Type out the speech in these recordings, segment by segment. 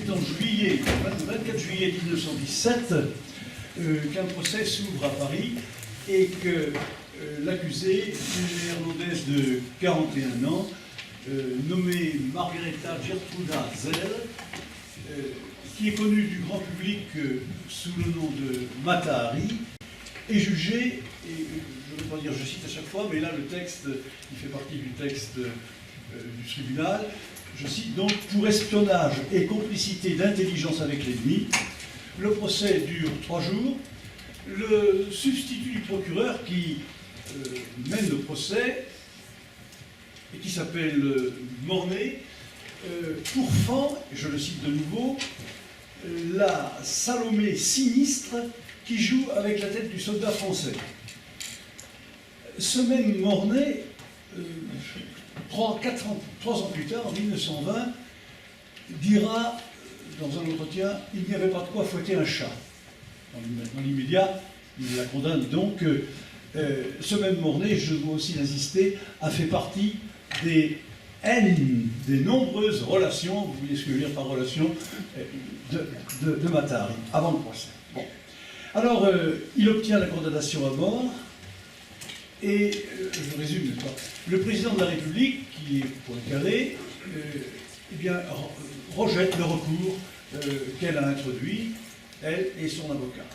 c'est en juillet, le 24 juillet 1917, qu'un procès s'ouvre à Paris et que l'accusée, une néerlandaise de 41 ans, nommée Margaretha Gertruda Zell, qui est connue du grand public sous le nom de Mata Hari, est jugée, et je ne veux pas dire je cite à chaque fois, mais là le texte, il fait partie du texte du tribunal, je cite donc, pour espionnage et complicité d'intelligence avec l'ennemi. Le procès dure 3 jours. Le substitut du procureur qui mène le procès, et qui s'appelle Mornay, pourfend, je le cite de nouveau, la Salomé sinistre qui joue avec la tête du soldat français. Ce même Mornay, 3 ans plus tard, en 1920, dira dans un entretien « Il n'y avait pas de quoi fouetter un chat ». Dans l'immédiat, il la condamne donc. Ce même Mornay, je dois aussi l'insister, a fait partie des nombreuses relations, vous voyez ce que je veux dire par relation, de Mata Hari, avant le procès. Bon. Alors, il obtient la condamnation à mort, et, je résume, n'est-ce pas, le président de la République, qui est Poincaré, eh bien, rejette le recours qu'elle a introduit, elle et son avocat.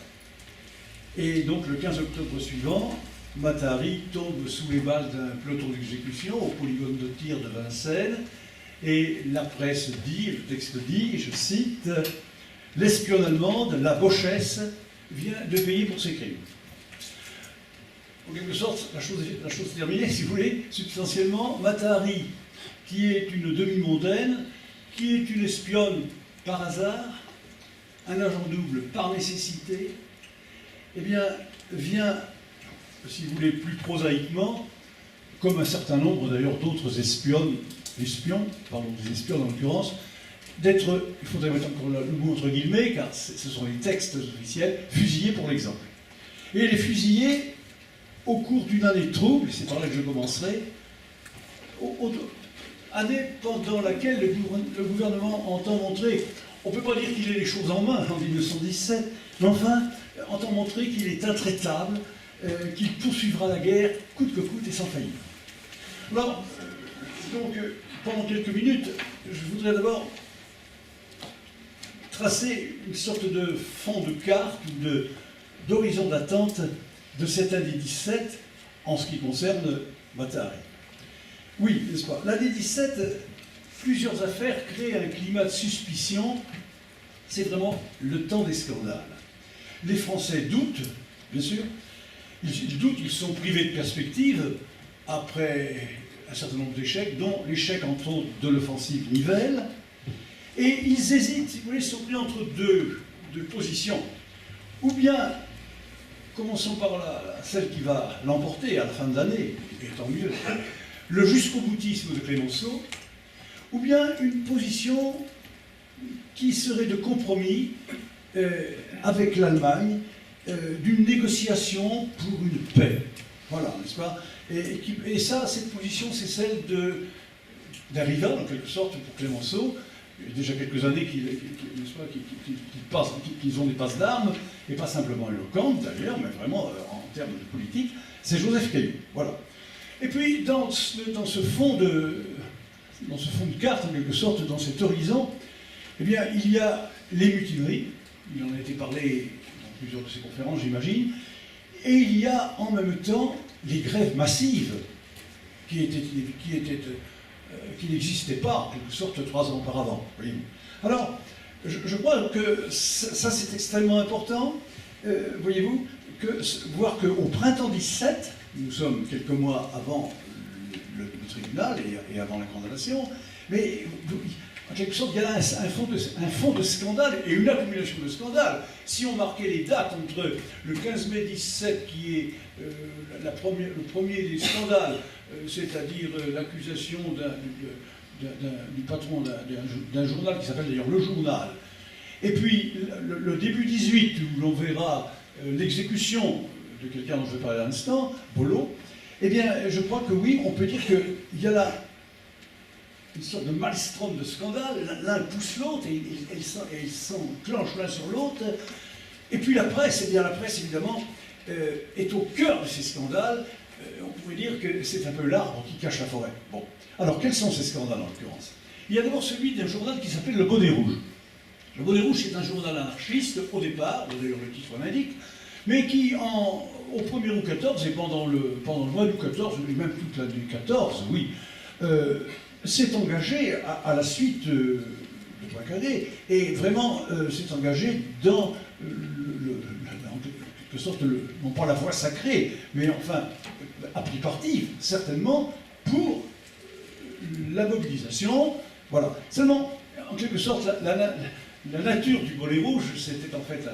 Et donc, le 15 octobre suivant, Mata Hari tombe sous les balles d'un peloton d'exécution au polygone de tir de Vincennes, et la presse dit, le texte dit, je cite, « L'espionne allemande, la Bochesse, vient de payer pour ses crimes ». En quelque sorte, la chose est terminée, si vous voulez, substantiellement. Mata Hari, qui est une demi-mondaine, qui est une espionne par hasard, un agent double par nécessité, eh bien, vient, si vous voulez, plus prosaïquement, comme un certain nombre d'ailleurs d'autres espions, des espions en l'occurrence, d'être, il faudrait mettre encore le mot entre guillemets, car ce sont les textes officiels, fusillés pour l'exemple. Et elle est fusillée au cours d'une année trouble, c'est par là que je commencerai, année pendant laquelle le gouvernement entend montrer, on ne peut pas dire qu'il ait les choses en main en 1917, mais enfin, entend montrer qu'il est intraitable, qu'il poursuivra la guerre coûte que coûte et sans faillite. Alors, donc, pendant quelques minutes, je voudrais d'abord tracer une sorte de fond de carte ou d'horizon d'attente de cette année 17 en ce qui concerne Mata Hari. Oui, n'est-ce pas? L'année 17, plusieurs affaires créent un climat de suspicion. C'est vraiment le temps des scandales. Les Français doutent, bien sûr. Ils doutent, ils sont privés de perspective après un certain nombre d'échecs, dont l'échec entre autres de l'offensive Nivelle. Et ils hésitent, si vous voulez, ils sont pris entre deux positions. Ou bien, commençons par celle qui va l'emporter à la fin de l'année, et tant mieux, le jusqu'au boutisme de Clémenceau, ou bien une position qui serait de compromis avec l'Allemagne, d'une négociation pour une paix. Voilà, n'est-ce pas? Et ça, cette position, c'est celle d'un rival, en quelque sorte, pour Clémenceau. Il y a déjà quelques années qu'ils ont des passes d'armes, et pas simplement éloquentes d'ailleurs, mais vraiment en termes de politique, c'est Joseph Caillou. Voilà. Et puis, dans ce fond de carte, en quelque sorte, dans cet horizon, eh bien, il y a les mutineries, il en a été parlé dans plusieurs de ces conférences, j'imagine, et il y a en même temps les grèves massives qui n'existaient pas, en quelque sorte, 3 ans auparavant. Voyez-vous. Alors, je crois que ça c'est extrêmement important, voyez-vous, voir qu'au printemps 17, nous sommes quelques mois avant le tribunal et avant la condamnation, mais en quelque sorte, il y a là un fond de scandale et une accumulation de scandales. Si on marquait les dates entre le 15 mai 17, qui est le premier des scandales, c'est-à-dire l'accusation du patron d'un journal qui s'appelle d'ailleurs Le Journal, et puis le début 18, où l'on verra l'exécution de quelqu'un dont je vais parler à l'instant, Bollot, eh bien, je crois que oui, on peut dire qu'il y a là une sorte de maelstrom de scandales. L'un pousse l'autre et ils s'enclenchent l'un sur l'autre. Et puis la presse, eh bien la presse évidemment est au cœur de ces scandales. On pourrait dire que c'est un peu l'arbre qui cache la forêt. Bon. Alors quels sont ces scandales en l'occurrence? Il y a d'abord celui d'un journal qui s'appelle Le Bonnet Rouge. Le Bonnet Rouge, c'est un journal anarchiste au départ, d'ailleurs le titre l'indique, mais qui, au 1er août 14 et pendant le mois d'août 14, et même toute l'année 14, oui, s'est engagé à la suite de Poincaré, et vraiment s'est engagé dans, en quelque sorte, non pas la voie sacrée, mais enfin, a pris parti, certainement, pour la mobilisation. Voilà. Seulement, en quelque sorte, la nature du Bonnet Rouge, c'était en fait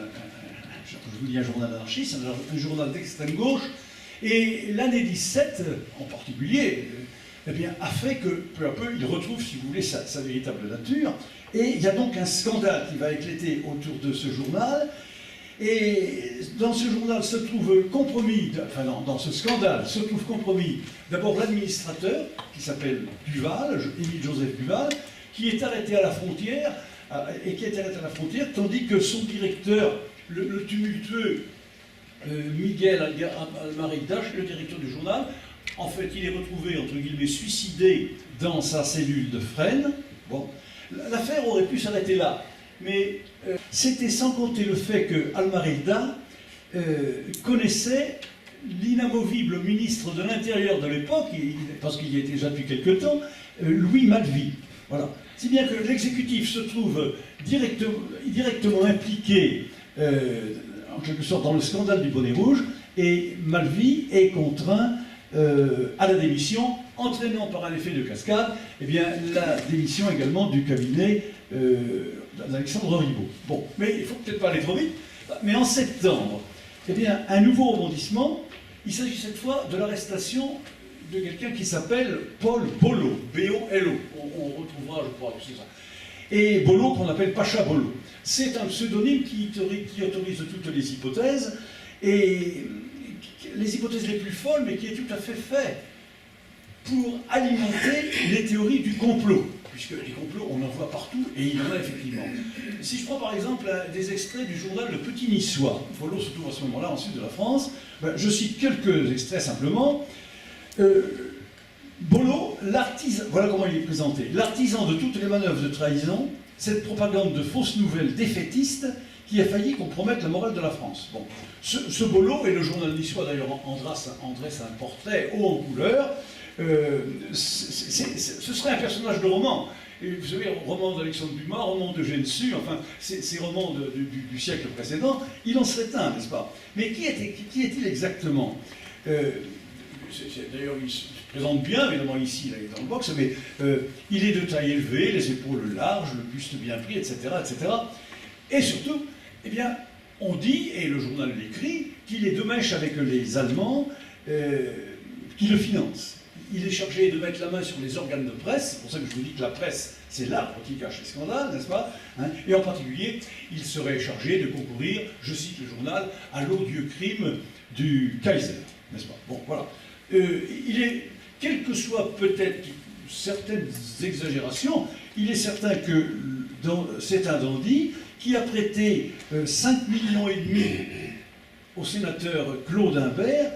je vous dis un journal anarchiste, un journal d'extrême gauche, et l'année 17 en particulier, eh bien, a fait que peu à peu il retrouve, si vous voulez, sa véritable nature. Et il y a donc un scandale qui va éclater autour de ce journal. Et dans ce journal se trouve compromis, enfin dans ce scandale se trouve compromis d'abord l'administrateur qui s'appelle Duval, Émile Joseph Duval, qui est arrêté à la frontière, tandis que son directeur, le tumultueux Miguel Almarig-Dash, le directeur du journal, en fait, il est retrouvé, entre guillemets, suicidé dans sa cellule de Fresnes. Bon, l'affaire aurait pu s'arrêter là, mais c'était sans compter le fait que Almarig-Dash connaissait l'inamovible ministre de l'Intérieur de l'époque, parce qu'il y était déjà depuis quelque temps, Louis Malvy. Voilà. Si bien que l'exécutif se trouve directement impliqué, en quelque sorte, dans le scandale du Bonnet Rouge, et Malvy est contraint à la démission, entraînant par un effet de cascade, eh bien, la démission également du cabinet d'Alexandre Ribot. Bon, mais il ne faut peut-être pas aller trop vite. Mais en septembre, eh bien, un nouveau rebondissement. Il s'agit cette fois de l'arrestation de quelqu'un qui s'appelle Paul Bolo, B-O-L-O. On retrouvera, je crois, c'est ça. Et Bolo, qu'on appelle Pacha Bolo. C'est un pseudonyme qui autorise toutes les hypothèses, et les hypothèses les plus folles, mais qui est tout à fait fait pour alimenter les théories du complot. Puisque les complots, on en voit partout, et il y en a effectivement. Si je prends par exemple des extraits du journal Le Petit Niçois, Bolo se trouve à ce moment-là en sud de la France, ben, je cite quelques extraits simplement. Bolo, l'artisan, voilà comment il est présenté, l'artisan de toutes les manœuvres de trahison, cette propagande de fausses nouvelles défaitistes qui a failli compromettre la morale de la France. Bon. Ce Bolo, et le journal niçois d'ailleurs en dresse un portrait haut en couleur, ce serait un personnage de roman. Et vous savez, roman d'Alexandre Dumas, roman de Gensu, enfin, ces romans du siècle précédent, il en serait un, n'est-ce pas? Mais qui est-il exactement? D'ailleurs, il se présente bien, évidemment, ici, là, il est dans le box, mais il est de taille élevée, les épaules larges, le buste bien pris, etc., etc. Et surtout, eh bien, on dit, et le journal l'écrit, qu'il est de mèche avec les Allemands qui le financent. Il est chargé de mettre la main sur les organes de presse, c'est pour ça que je vous dis que la presse, c'est l'arbre qui cache les scandales, n'est-ce pas, hein? Et en particulier, il serait chargé de concourir, je cite le journal, à l'odieux crime du Kaiser, n'est-ce pas? Bon, voilà. Il est, quelles que soient peut-être certaines exagérations, il est certain que c'est un dandy qui a prêté 5,5 millions au sénateur Claude Imbert,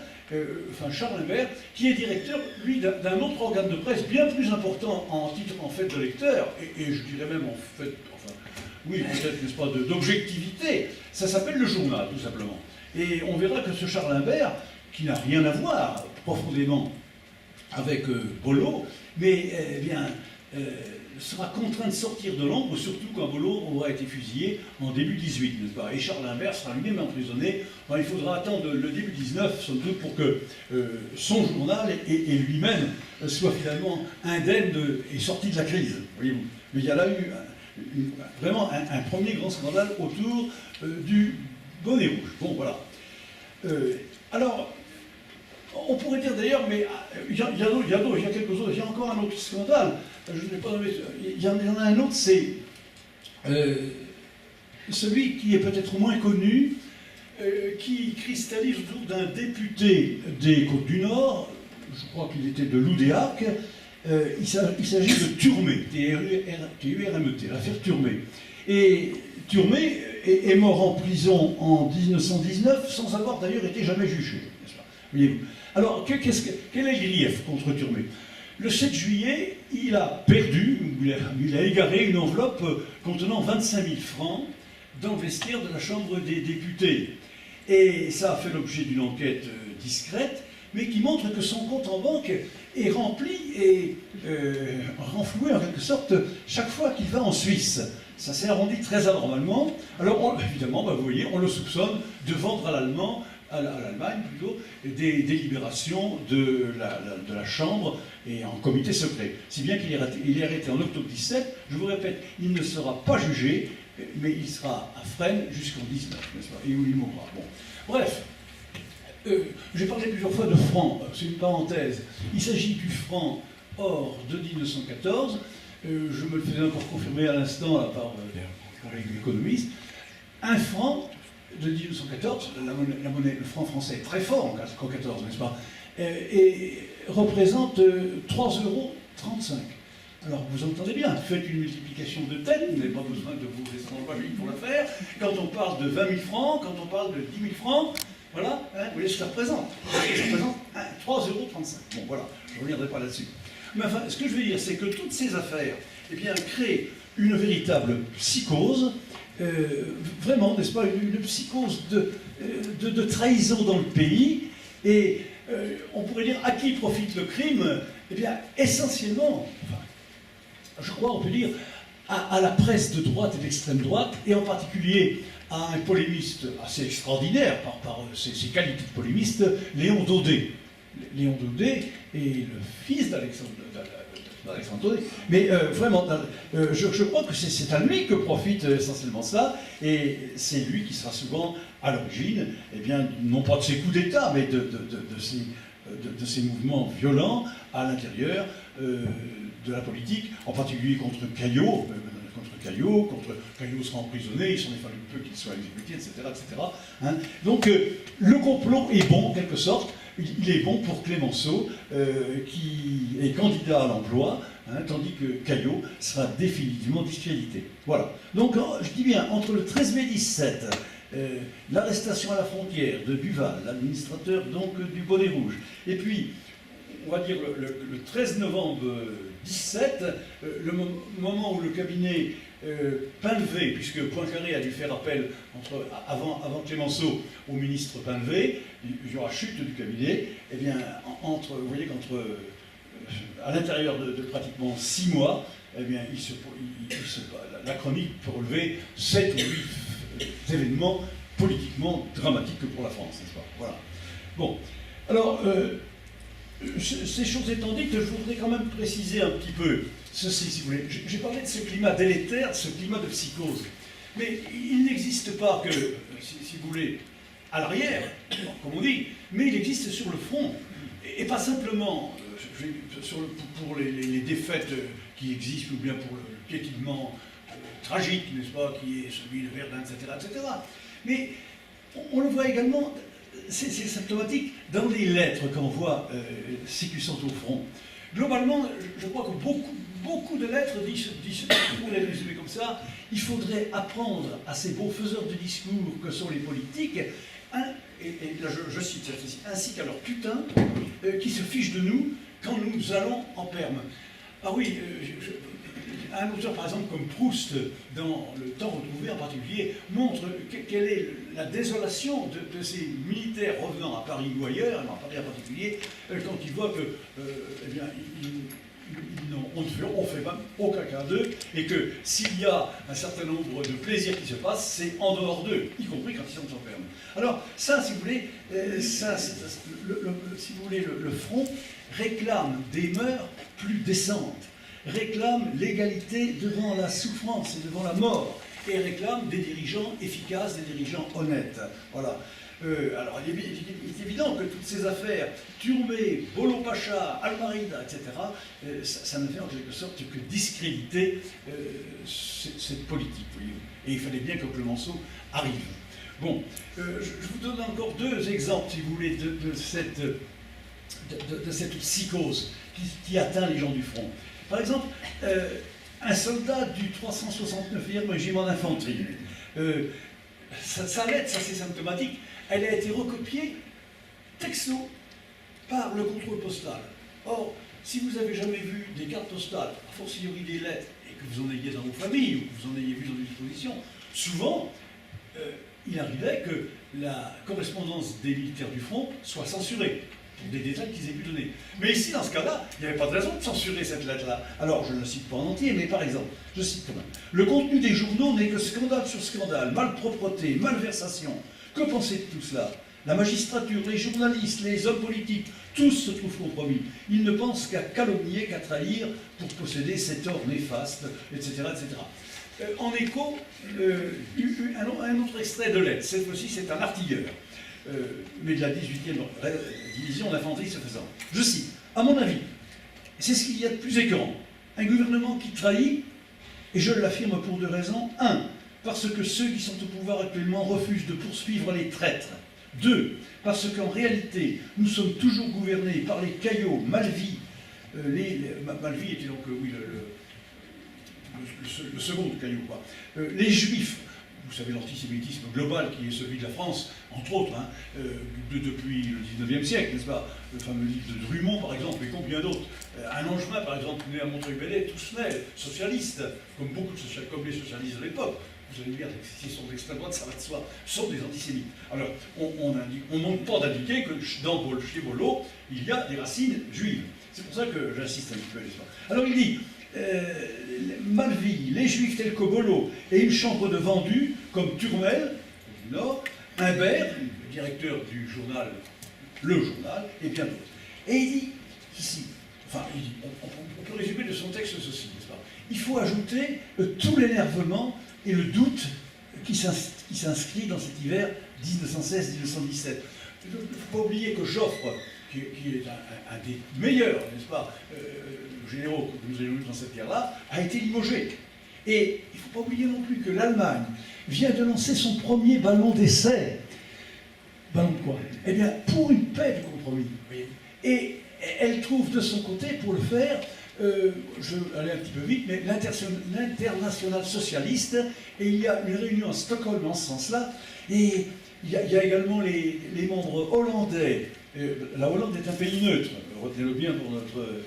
enfin Charles Imbert, qui est directeur, lui, d'un autre organe de presse bien plus important en titre, en fait, de lecteur, et je dirais même, en fait, enfin, oui, peut-être, n'est-ce pas, d'objectivité. Ça s'appelle Le Journal, tout simplement. Et on verra que ce Charles Imbert, qui n'a rien à voir profondément avec Bolo, mais eh bien, sera contraint de sortir de l'ombre, surtout quand Bolo aura été fusillé en début 18, n'est-ce pas? Et Charles Imbert sera lui-même emprisonné. Enfin, il faudra attendre le début 19, sans doute, pour que son journal et lui-même soient finalement indemnes et sortis de la crise, voyez-vous. Mais il y a là eu vraiment un premier grand scandale autour du Bonnet Rouge. Bon, voilà. Alors, on pourrait dire d'ailleurs, mais il y a quelques autres, il y a encore un autre scandale, je ne l'ai pas nommé, il y en a un autre, c'est celui qui est peut-être moins connu, qui cristallise autour d'un député des Côtes du Nord, je crois qu'il était de Loudéac, Il s'agit de Turmé, T-U-R-M-E-T, l'affaire Turmé. Et Turmé est mort en prison en 1919 sans avoir d'ailleurs été jamais jugé, n'est-ce pas? Voyez-vous. Alors, quel est le grief contre Turmé? Le 7 juillet, il a perdu, il a égaré une enveloppe contenant 25 000 francs dans le vestiaire de la Chambre des députés. Et ça a fait l'objet d'une enquête discrète, mais qui montre que son compte en banque est rempli et renfloué en quelque sorte chaque fois qu'il va en Suisse. Ça s'est arrondi très anormalement. Alors évidemment, vous voyez, on le soupçonne de vendre à l'Allemagne plutôt, des délibérations de la Chambre et en comité secret. Si bien qu'il est arrêté en octobre 17, je vous répète, il ne sera pas jugé, mais il sera à Fresnes jusqu'en 19, n'est-ce pas, et où il mourra. Bon. Bref, j'ai parlé plusieurs fois de franc, c'est une parenthèse. Il s'agit du franc or de 1914, je me le faisais encore confirmer à l'instant par l'économiste. Un franc de 1914, la monnaie, le franc français est très fort en 1914, n'est-ce pas, et représente 3,35 €. Alors vous entendez bien, faites une multiplication de tête, vous n'avez pas besoin de vous descendre en logique pour le faire. Quand on parle de 20 000 francs, quand on parle de 10 000 francs, voilà, hein, vous voyez ce que ça représente. Ça représente 3,35 €. Bon voilà, je ne reviendrai pas là-dessus. Mais enfin, ce que je veux dire, c'est que toutes ces affaires, eh bien, créent une véritable psychose, vraiment, n'est-ce pas, une psychose de trahison dans le pays, et on pourrait dire à qui profite le crime? Eh bien, essentiellement, enfin, je crois on peut dire, à la presse de droite et d'extrême droite, et en particulier à un polémiste assez extraordinaire par ses qualités de polémiste, Léon Daudet. Léon Daudet est le fils d'Alexandre Daudet. Mais vraiment, je crois que c'est à lui que profite essentiellement cela, et c'est lui qui sera souvent à l'origine, eh bien, non pas de ces coups d'État, mais de ces mouvements violents à l'intérieur de la politique, en particulier contre Caillot. Caillot sera emprisonné, il s'en est fallu peu qu'il soit exécuté, etc. etc. Hein. Donc le complot est bon, en quelque sorte. Il est bon pour Clémenceau, qui est candidat à l'emploi, hein, tandis que Caillot sera définitivement discrédité. Voilà. Donc, je dis bien, entre le 13 mai 17, l'arrestation à la frontière de Duval, l'administrateur donc du bonnet rouge, et puis, on va dire le 13 novembre 17, le moment où le cabinet Painlevé, puisque Poincaré a dû faire appel avant Clémenceau au ministre Painlevé, il y aura chute du cabinet, eh bien, vous voyez à l'intérieur de pratiquement 6 mois, eh bien, la chronique peut relever 7 ou 8 événements politiquement dramatiques pour la France, n'est-ce pas? Voilà. Bon, alors, ces choses étant dites, je voudrais quand même préciser un petit peu ceci, si vous voulez. J'ai parlé de ce climat délétère, de ce climat de psychose. Mais il n'existe pas que, si vous voulez, à l'arrière, comme on dit, mais il existe sur le front. Et pas simplement pour les défaites qui existent, ou bien pour le piétinement tragique, n'est-ce pas, qui est celui de Verdun, etc., etc. Mais on le voit également, c'est symptomatique, dans les lettres qu'envoie Sicussant au front. Globalement, je crois que beaucoup de lettres disent, pour les résumer comme ça, il faudrait apprendre à ces beaux faiseurs de discours que sont les politiques, et là je cite cette fois-ci, ainsi qu'à leur putain, qui se fichent de nous quand nous allons en perme. Ah oui, un auteur par exemple comme Proust, dans Le Temps retrouvé en particulier, montre quelle est la désolation de ces militaires revenant à Paris ou ailleurs, à Paris en particulier, quand ils voient que, eh bien, on ne fait même aucun cas d'eux, et que s'il y a un certain nombre de plaisirs qui se passent, c'est en dehors d'eux, y compris quand ils sont en ferme. Alors ça, si vous voulez, le front réclame des mœurs plus décentes, réclame l'égalité devant la souffrance et devant la mort, et réclame des dirigeants efficaces, des dirigeants honnêtes. Voilà. Alors, il est évident que toutes ces affaires, Turmé, Bolo Pacha, Almarida, etc., ça ne fait en quelque sorte que discréditer cette politique, voyez-vous. Et il fallait bien que Clémenceau arrive. Bon, je vous donne encore 2 exemples, si vous voulez, de cette psychose qui atteint les gens du front. Par exemple, un soldat du 369e régiment d'infanterie, sa lettre, ça c'est symptomatique, elle a été recopiée texto par le contrôle postal. Or, si vous n'avez jamais vu des cartes postales, a fortiori des lettres, et que vous en ayez dans vos familles, ou que vous en ayez vu dans des dispositions, souvent, il arrivait que la correspondance des militaires du front soit censurée, pour des détails qu'ils aient pu donner. Mais ici, dans ce cas-là, il n'y avait pas de raison de censurer cette lettre-là. Alors, je ne la cite pas en entier, mais par exemple, je cite quand même. Le contenu des journaux n'est que scandale sur scandale, malpropreté, malversation. Que pensez de tout cela? La magistrature, les journalistes, les hommes politiques, tous se trouvent compromis. Ils ne pensent qu'à calomnier, qu'à trahir pour posséder cet or néfaste, etc. etc. En écho, un autre extrait de lettre. Cette fois-ci, c'est un artilleur, mais de la 18e division d'infanterie se faisant. Je cite, à mon avis, c'est ce qu'il y a de plus écœurant. Un gouvernement qui trahit, et je l'affirme pour deux raisons. Un, parce que ceux qui sont au pouvoir actuellement refusent de poursuivre les traîtres. 2. Parce qu'en réalité, nous sommes toujours gouvernés par les caillots Malvy. Malvy était donc, oui, le second caillou, quoi. Les Juifs, vous savez l'antisémitisme global qui est celui de la France, entre autres, hein, depuis le 19e siècle, n'est-ce pas? Le fameux livre de Drummond, par exemple, et combien d'autres. Un Langevin, par exemple, né à Montreuil-Bellay, tous socialistes, comme comme les socialistes de l'époque. Vous allez me dire, s'ils sont d'extrême droite, ça va de soi, sont des antisémites. Alors, on ne manque pas d'indiquer que chez Boileau, il y a des racines juives. C'est pour ça que j'insiste un petit peu à l'histoire. Alors, il dit, Malvy, les juifs tels que Boileau, et une chambre de vendus, comme Turmel, du Nord, Imbert, le directeur du journal, Le Journal, et bien d'autres. Et il dit, ceci, enfin, il dit, on peut résumer de son texte ceci, n'est-ce pas? Il faut ajouter tout l'énervement et le doute qui s'inscrit dans cet hiver 1916-1917. Il ne faut pas oublier que Joffre, qui est un des meilleurs, n'est-ce pas, généraux que nous ayons eu dans cette guerre-là, a été limogé. Et il ne faut pas oublier non plus que l'Allemagne vient de lancer son premier ballon d'essai. Ballon de quoi? Eh bien, pour une paix de compromis. Et elle trouve de son côté, pour le faire, je vais aller un petit peu vite, mais l'international socialiste, et il y a une réunion à Stockholm en ce sens-là, et il y a également les membres hollandais. La Hollande est un pays neutre, retenez-le bien pour notre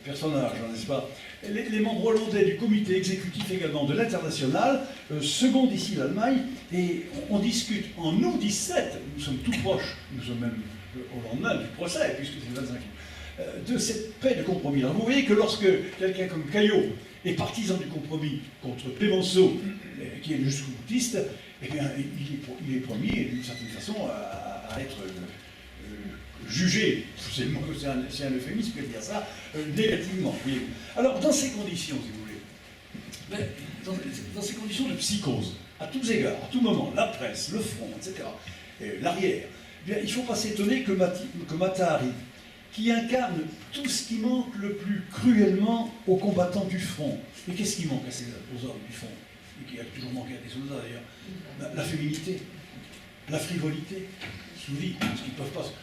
personnage, n'est-ce pas? Les membres hollandais du comité exécutif également de l'international, second ici l'Allemagne, et on discute en août 17, nous sommes tout proches, nous sommes même au lendemain du procès, puisque c'est le 25 de cette paix de compromis. Alors vous voyez que lorsque quelqu'un comme Caillot est partisan du compromis contre Clémenceau, qui est le jusqu'au boutiste, eh bien, il est promis, d'une certaine façon, à être jugé, c'est un euphémisme que de dire ça, négativement. Oui. Alors, dans ces conditions, si vous voulez, dans ces conditions de psychose, à tous égards, à tout moment, la presse, le front, etc., l'arrière, eh bien, il ne faut pas s'étonner que Mata Hari, qui incarne tout ce qui manque le plus cruellement aux combattants du front. Et qu'est-ce qui manque aux hommes du front? Et qui a toujours manqué à des soldats d'ailleurs? La féminité, la frivolité. Je vous dis,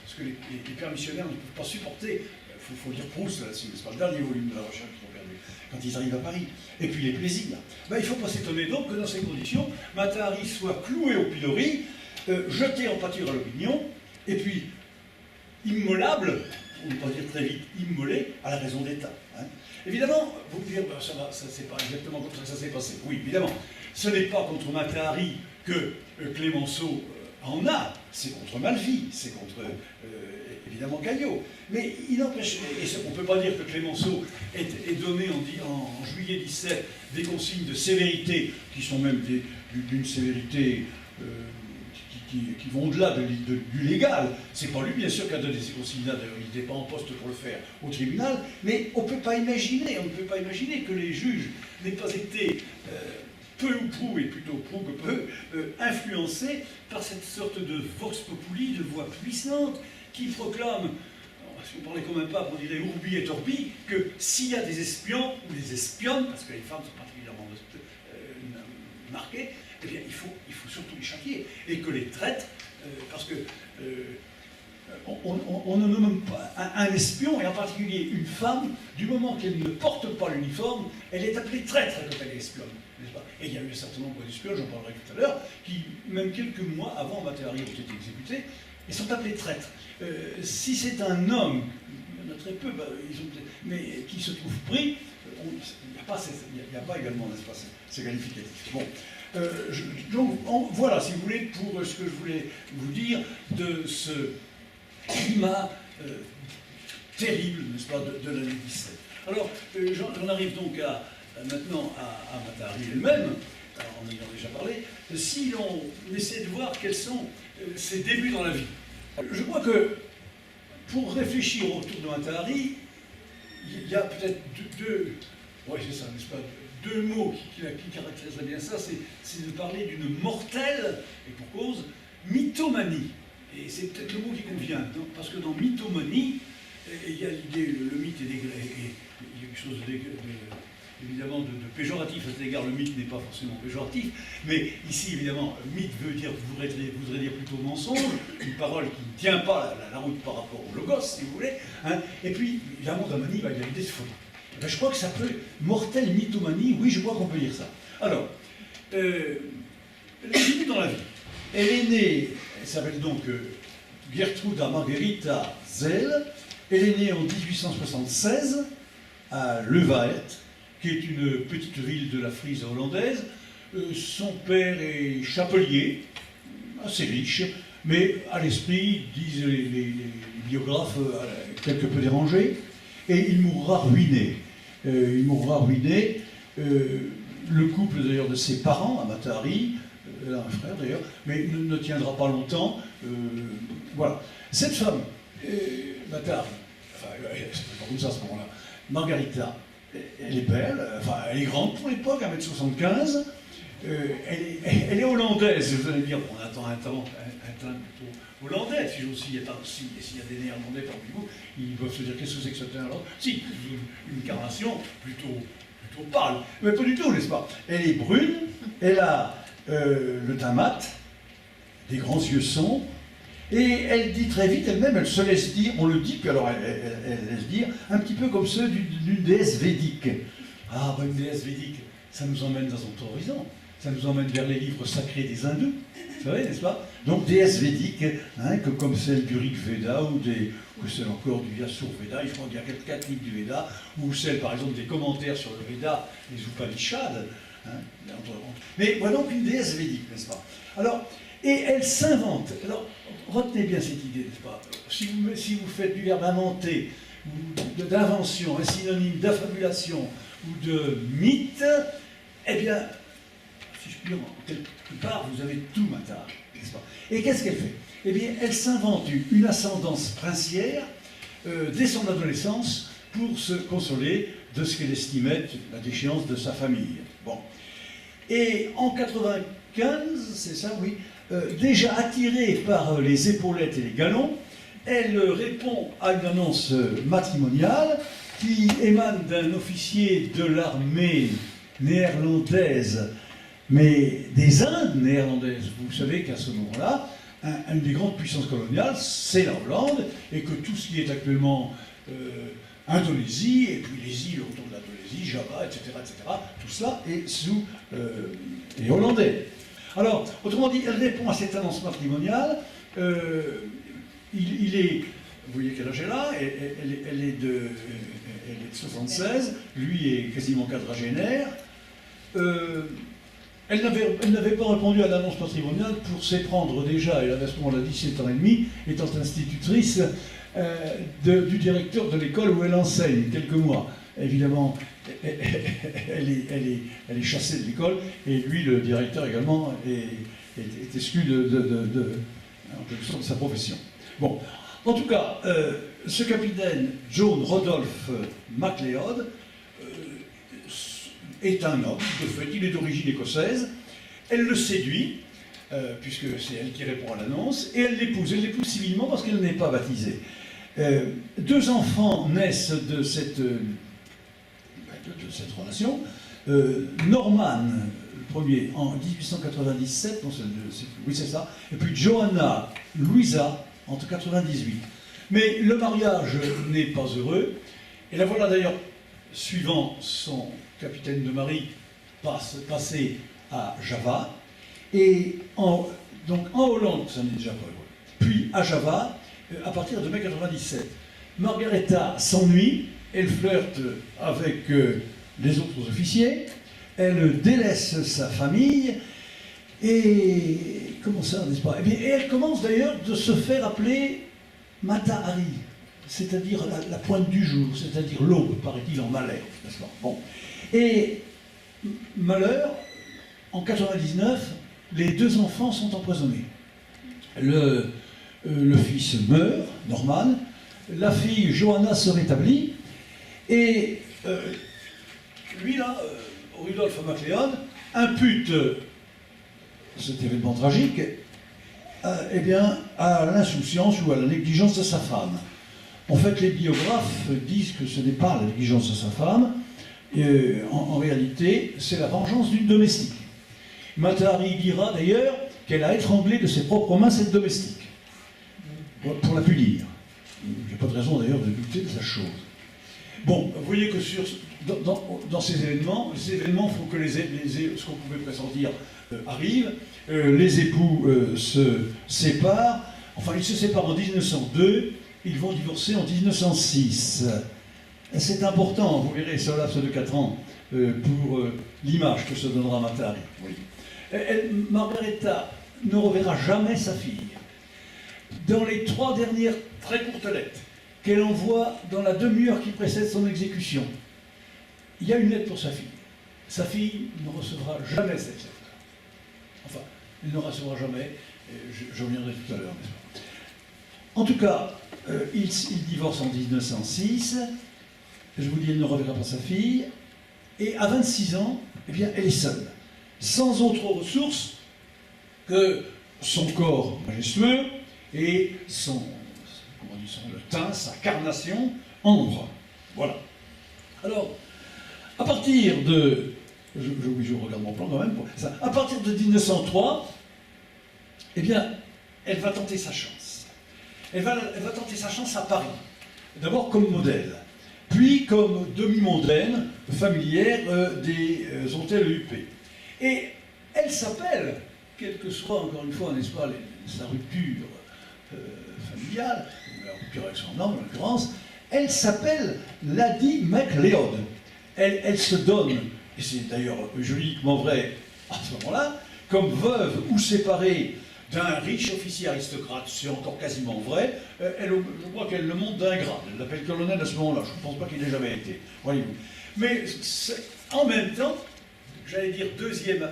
ce que les pères missionnaires ne peuvent pas supporter. Il faut lire Proust là-dessus, c'est pas le dernier volume de la recherche qu'ils ont perdu, quand ils arrivent à Paris. Et puis les plaisirs. Ben, il ne faut pas s'étonner donc que dans ces conditions, Mata Hari soit cloué au pilori, jeté en pâture à l'opinion, et puis immolable, pour ne pas dire très vite, immolé à la raison d'État. Hein. Évidemment, vous me direz, ça c'est pas exactement comme ça que ça s'est passé. Oui, évidemment, ce n'est pas contre Mata Hari que Clémenceau en a, c'est contre Malvy, c'est contre évidemment Caillot. Mais il n'empêche, et on ne peut pas dire que Clémenceau ait donné en juillet 17 des consignes de sévérité, qui sont même d'une sévérité qui vont au-delà du légal. C'est pas lui, bien sûr, qui a donné ces consignes-là, d'ailleurs, il n'était pas en poste pour le faire au tribunal, mais on ne peut pas imaginer que les juges n'aient pas été peu ou prou, et plutôt prou que peu, influencés par cette sorte de vox populi, de voix puissante, qui proclame, si on parlait comme un pape, on dirait urbi et orbi, que s'il y a des espions, ou des espionnes, parce que les femmes sont particulièrement marquées, eh bien, il faut surtout les châtier. Et que les traîtres, parce que on ne nomme pas un espion, et en particulier une femme, du moment qu'elle ne porte pas l'uniforme, elle est appelée traître quand elle est espionne, n'est-ce pas? Et il y a eu un certain nombre d'espions, j'en parlerai tout à l'heure, qui, même quelques mois avant Matahari, ont été exécutés, et sont appelés traîtres. Si c'est un homme, il y en a très peu, mais qui se trouve pris, il n'y a pas également, n'est-ce pas, ces qualificatifs. Bon. Donc, voilà, si vous voulez, pour ce que je voulais vous dire de ce climat terrible, n'est-ce pas, de l'année 17. Alors, j'en arrive donc maintenant à Matahari elle-même, en ayant déjà parlé, si l'on essaie de voir quels sont ses débuts dans la vie. Je crois que, pour réfléchir autour de Matahari, il y a peut-être deux mots qui caractériseraient bien ça, c'est de parler d'une mortelle, et pour cause, mythomanie. Et c'est peut-être le mot qui convient, parce que dans mythomanie, il y a l'idée, le mythe et il y a quelque chose évidemment de péjoratif à cet égard. Le mythe n'est pas forcément péjoratif, mais ici évidemment, mythe voudrait dire plutôt mensonge, une parole qui ne tient pas la route par rapport au logos, si vous voulez. Hein. Et puis, évidemment, dans manie, il y a l'idée de folie. Ben, je crois que ça peut, mortelle mythomanie, oui, je crois qu'on peut dire ça. Alors, le début dans la vie. Elle est née, elle s'appelle donc Gertruda Margherita Zell. Elle est née en 1876 à Leuwaert, qui est une petite ville de la Frise hollandaise. Son père est chapelier, assez riche, mais à l'esprit, disent les biographes, quelque peu dérangé, et il mourra ruiné. Le couple d'ailleurs de ses parents, à Matahari, elle a un frère d'ailleurs, mais ne tiendra pas longtemps. Voilà. Cette femme, Matahari, enfin, c'est pas comme ça à ce moment-là, Margarita, elle est belle, enfin, elle est grande pour l'époque, 1m75. Elle est hollandaise, vous allez dire, bon, on attend un teint plutôt hollandais, si s'il y a des néerlandais parmi vous, ils doivent se dire qu'est-ce que c'est que ce teint-là? Si, une carnation plutôt pâle, mais pas du tout, n'est-ce pas? Elle est brune, elle a le teint mat, des grands yeux sombres, et elle dit très vite elle-même, elle se laisse dire, on le dit, puis alors elle laisse dire, un petit peu comme ceux d'une déesse védique. Ah, bah, une déesse védique, ça nous emmène dans un autre horizon, ça nous emmène vers les livres sacrés des hindous, vous savez, n'est-ce pas? Donc déesse védique, hein, comme celle du Rig Veda, ou celle encore du Yasur Veda, il crois qu'il y a 4 livres du Veda, ou celle par exemple des commentaires sur le Veda, les Upanishads, hein, mais voilà donc une déesse védique, n'est-ce pas? Alors, et elle s'invente. Alors, retenez bien cette idée, n'est-ce pas? Si vous faites du verbe inventer, ou d'invention, un synonyme d'affabulation, ou de mythe, eh bien, si je puis dire, quelque part, vous avez tout Matahari, n'est-ce pas? Et qu'est-ce qu'elle fait? Eh bien, elle s'invente une ascendance princière dès son adolescence pour se consoler de ce qu'elle estimait la déchéance de sa famille. Bon. Et en 95, c'est ça, oui, déjà attirée par les épaulettes et les galons, elle répond à une annonce matrimoniale qui émane d'un officier de l'armée néerlandaise, mais des Indes néerlandaises. Vous savez qu'à ce moment-là, une des grandes puissances coloniales, c'est la Hollande, et que tout ce qui est actuellement Indonésie, et puis les îles autour de l'Indonésie, Java, etc., tout cela est sous les Hollandais. Alors, autrement dit, elle répond à cette annonce matrimoniale. Il est, vous voyez quel âge elle a, elle est de 76, lui est quasiment quadragénaire. Elle n'avait pas répondu à l'annonce matrimoniale pour s'éprendre déjà, elle avait à ce moment-là 17 ans et demi, étant institutrice du directeur de l'école où elle enseigne, quelques mois. Évidemment, elle est chassée de l'école, et lui, le directeur également, est exclu de sa profession. Bon, en tout cas, ce capitaine John Rodolphe MacLeod est un homme, de fait, il est d'origine écossaise. Elle le séduit, puisque c'est elle qui répond à l'annonce, et elle l'épouse. Elle l'épouse civilement parce qu'elle n'est pas baptisée. 2 enfants naissent de cette relation. Norman, le premier, en 1897, oui c'est ça, et puis Johanna Louisa entre 98. Mais le mariage n'est pas heureux, et la voilà d'ailleurs, suivant son capitaine de marine, passer à Java, et donc en Hollande, ça n'est déjà pas heureux, puis à Java, à partir de mai 97. Margaretha s'ennuie, elle flirte avec les autres officiers, elle délaisse sa famille, et comment ça, n'est-ce pas? Eh bien, et elle commence d'ailleurs de se faire appeler Mata-Hari, c'est-à-dire la pointe du jour, c'est-à-dire l'aube, paraît-il, en malheur, n'est-ce pas? Bon. Et malheur, en 99, les deux enfants sont empoisonnés. Le fils meurt, Norman, la fille Johanna se rétablit, et lui là, Rudolf MacLeod, impute cet événement tragique eh bien, à l'insouciance ou à la négligence de sa femme. En fait, les biographes disent que ce n'est pas la négligence de sa femme, en réalité, c'est la vengeance d'une domestique. Mata-Hari dira d'ailleurs qu'elle a étranglé de ses propres mains cette domestique, pour la punir. Il n'y a pas de raison d'ailleurs de douter de sa chose. Bon, vous voyez que dans ces événements, les événements font que ce qu'on pouvait pressentir arrive, les époux se séparent, enfin ils se séparent en 1902, ils vont divorcer en 1906. C'est important, vous verrez, sur laps de 4 ans, pour l'image que se donnera Mata-Hari. Oui. Margaretha ne reverra jamais sa fille. Dans les 3 dernières très courtes lettres qu'elle envoie dans la demi-heure qui précède son exécution, il y a une lettre pour sa fille. Sa fille ne recevra jamais cette lettre. Enfin, elle ne recevra jamais, je reviendrai tout à l'heure. En tout cas, il divorce en 1906, je vous dis, elle ne reverra pas sa fille, et à 26 ans, eh bien, elle est seule, sans autre ressource que son corps majestueux et le teint, sa carnation ambre. Voilà. Alors, à partir de... Je regarde mon plan quand même. À partir de 1903, eh bien, elle va tenter sa chance. Elle va tenter sa chance à Paris. D'abord comme modèle, puis comme demi-mondaine familière des hôtels UP. Et elle s'appelle, quelle que soit, encore une fois, n'est-ce pas, sa rupture familiale, la rupture avec son homme en l'occurrence, elle s'appelle Lady MacLeod. Elle se donne, et c'est d'ailleurs juridiquement vrai à ce moment-là, comme veuve ou séparée d'un riche officier aristocrate, c'est encore quasiment vrai, je crois qu'elle le monte d'un grade, elle l'appelle colonel à ce moment-là, je ne pense pas qu'il ait jamais été, voyez-vous. Mais en même temps, j'allais dire deuxième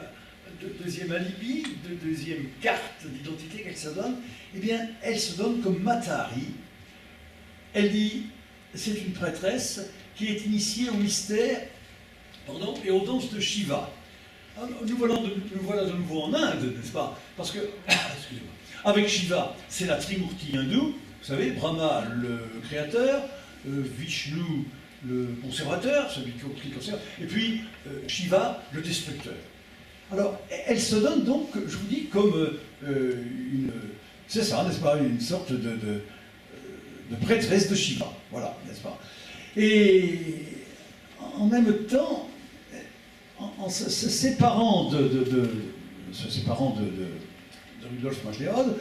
alibi, deuxième carte d'identité qu'elle se donne, eh bien, elle se donne comme Mata-Hari. Elle dit, c'est une prêtresse qui est initiée au mystère, et aux danses de Shiva. Nous voilà de nouveau en Inde, n'est-ce pas? Parce que, excusez-moi, avec Shiva, c'est la Trimurti hindoue, vous savez, Brahma, le créateur, Vishnu, le conservateur, celui qui conserve, et puis Shiva, le destructeur. Alors, elle se donne donc, je vous dis, comme c'est ça, n'est-ce pas, une sorte de prêtresse de Shiva, voilà, n'est-ce pas? Et en même temps, en se séparant de Rudolf MacLeod,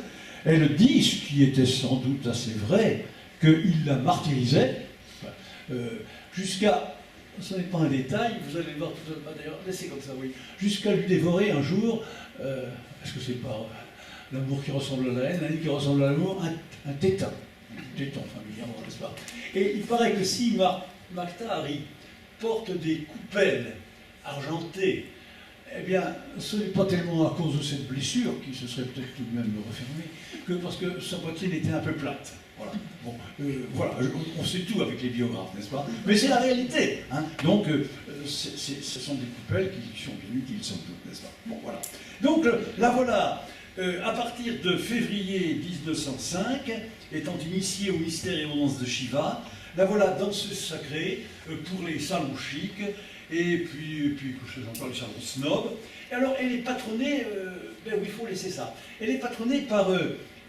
elle dit, ce qui était sans doute assez vrai, qu'il la martyrisait, jusqu'à, ce n'est pas un détail, vous allez le voir tout à l'heure, d'ailleurs, laissez comme ça, oui, jusqu'à lui dévorer un jour, est-ce que c'est pas l'amour qui ressemble à la haine, la haine qui ressemble à l'amour, un téton familièrement, n'est-ce pas? Et il paraît que si Mata-Hari porte des coupelles argentées, eh bien, ce n'est pas tellement à cause de cette blessure, qui se serait peut-être tout de même refermée, que parce que sa poitrine était un peu plate. Voilà. Bon, voilà, on sait tout avec les biographes, n'est-ce pas? Mais c'est la réalité. Hein. Donc, ce sont des coupelles qui sont bien utiles, sans doute, n'est-ce pas? Bon, voilà. Donc, la voilà, à partir de février 1905, étant initiée au mystère et aux danses de Shiva, la voilà danseuse sacrée pour les salons chics, et puis j'entends les salons snob. Et alors, elle est patronnée, ben oui, il faut laisser ça, elle est patronnée par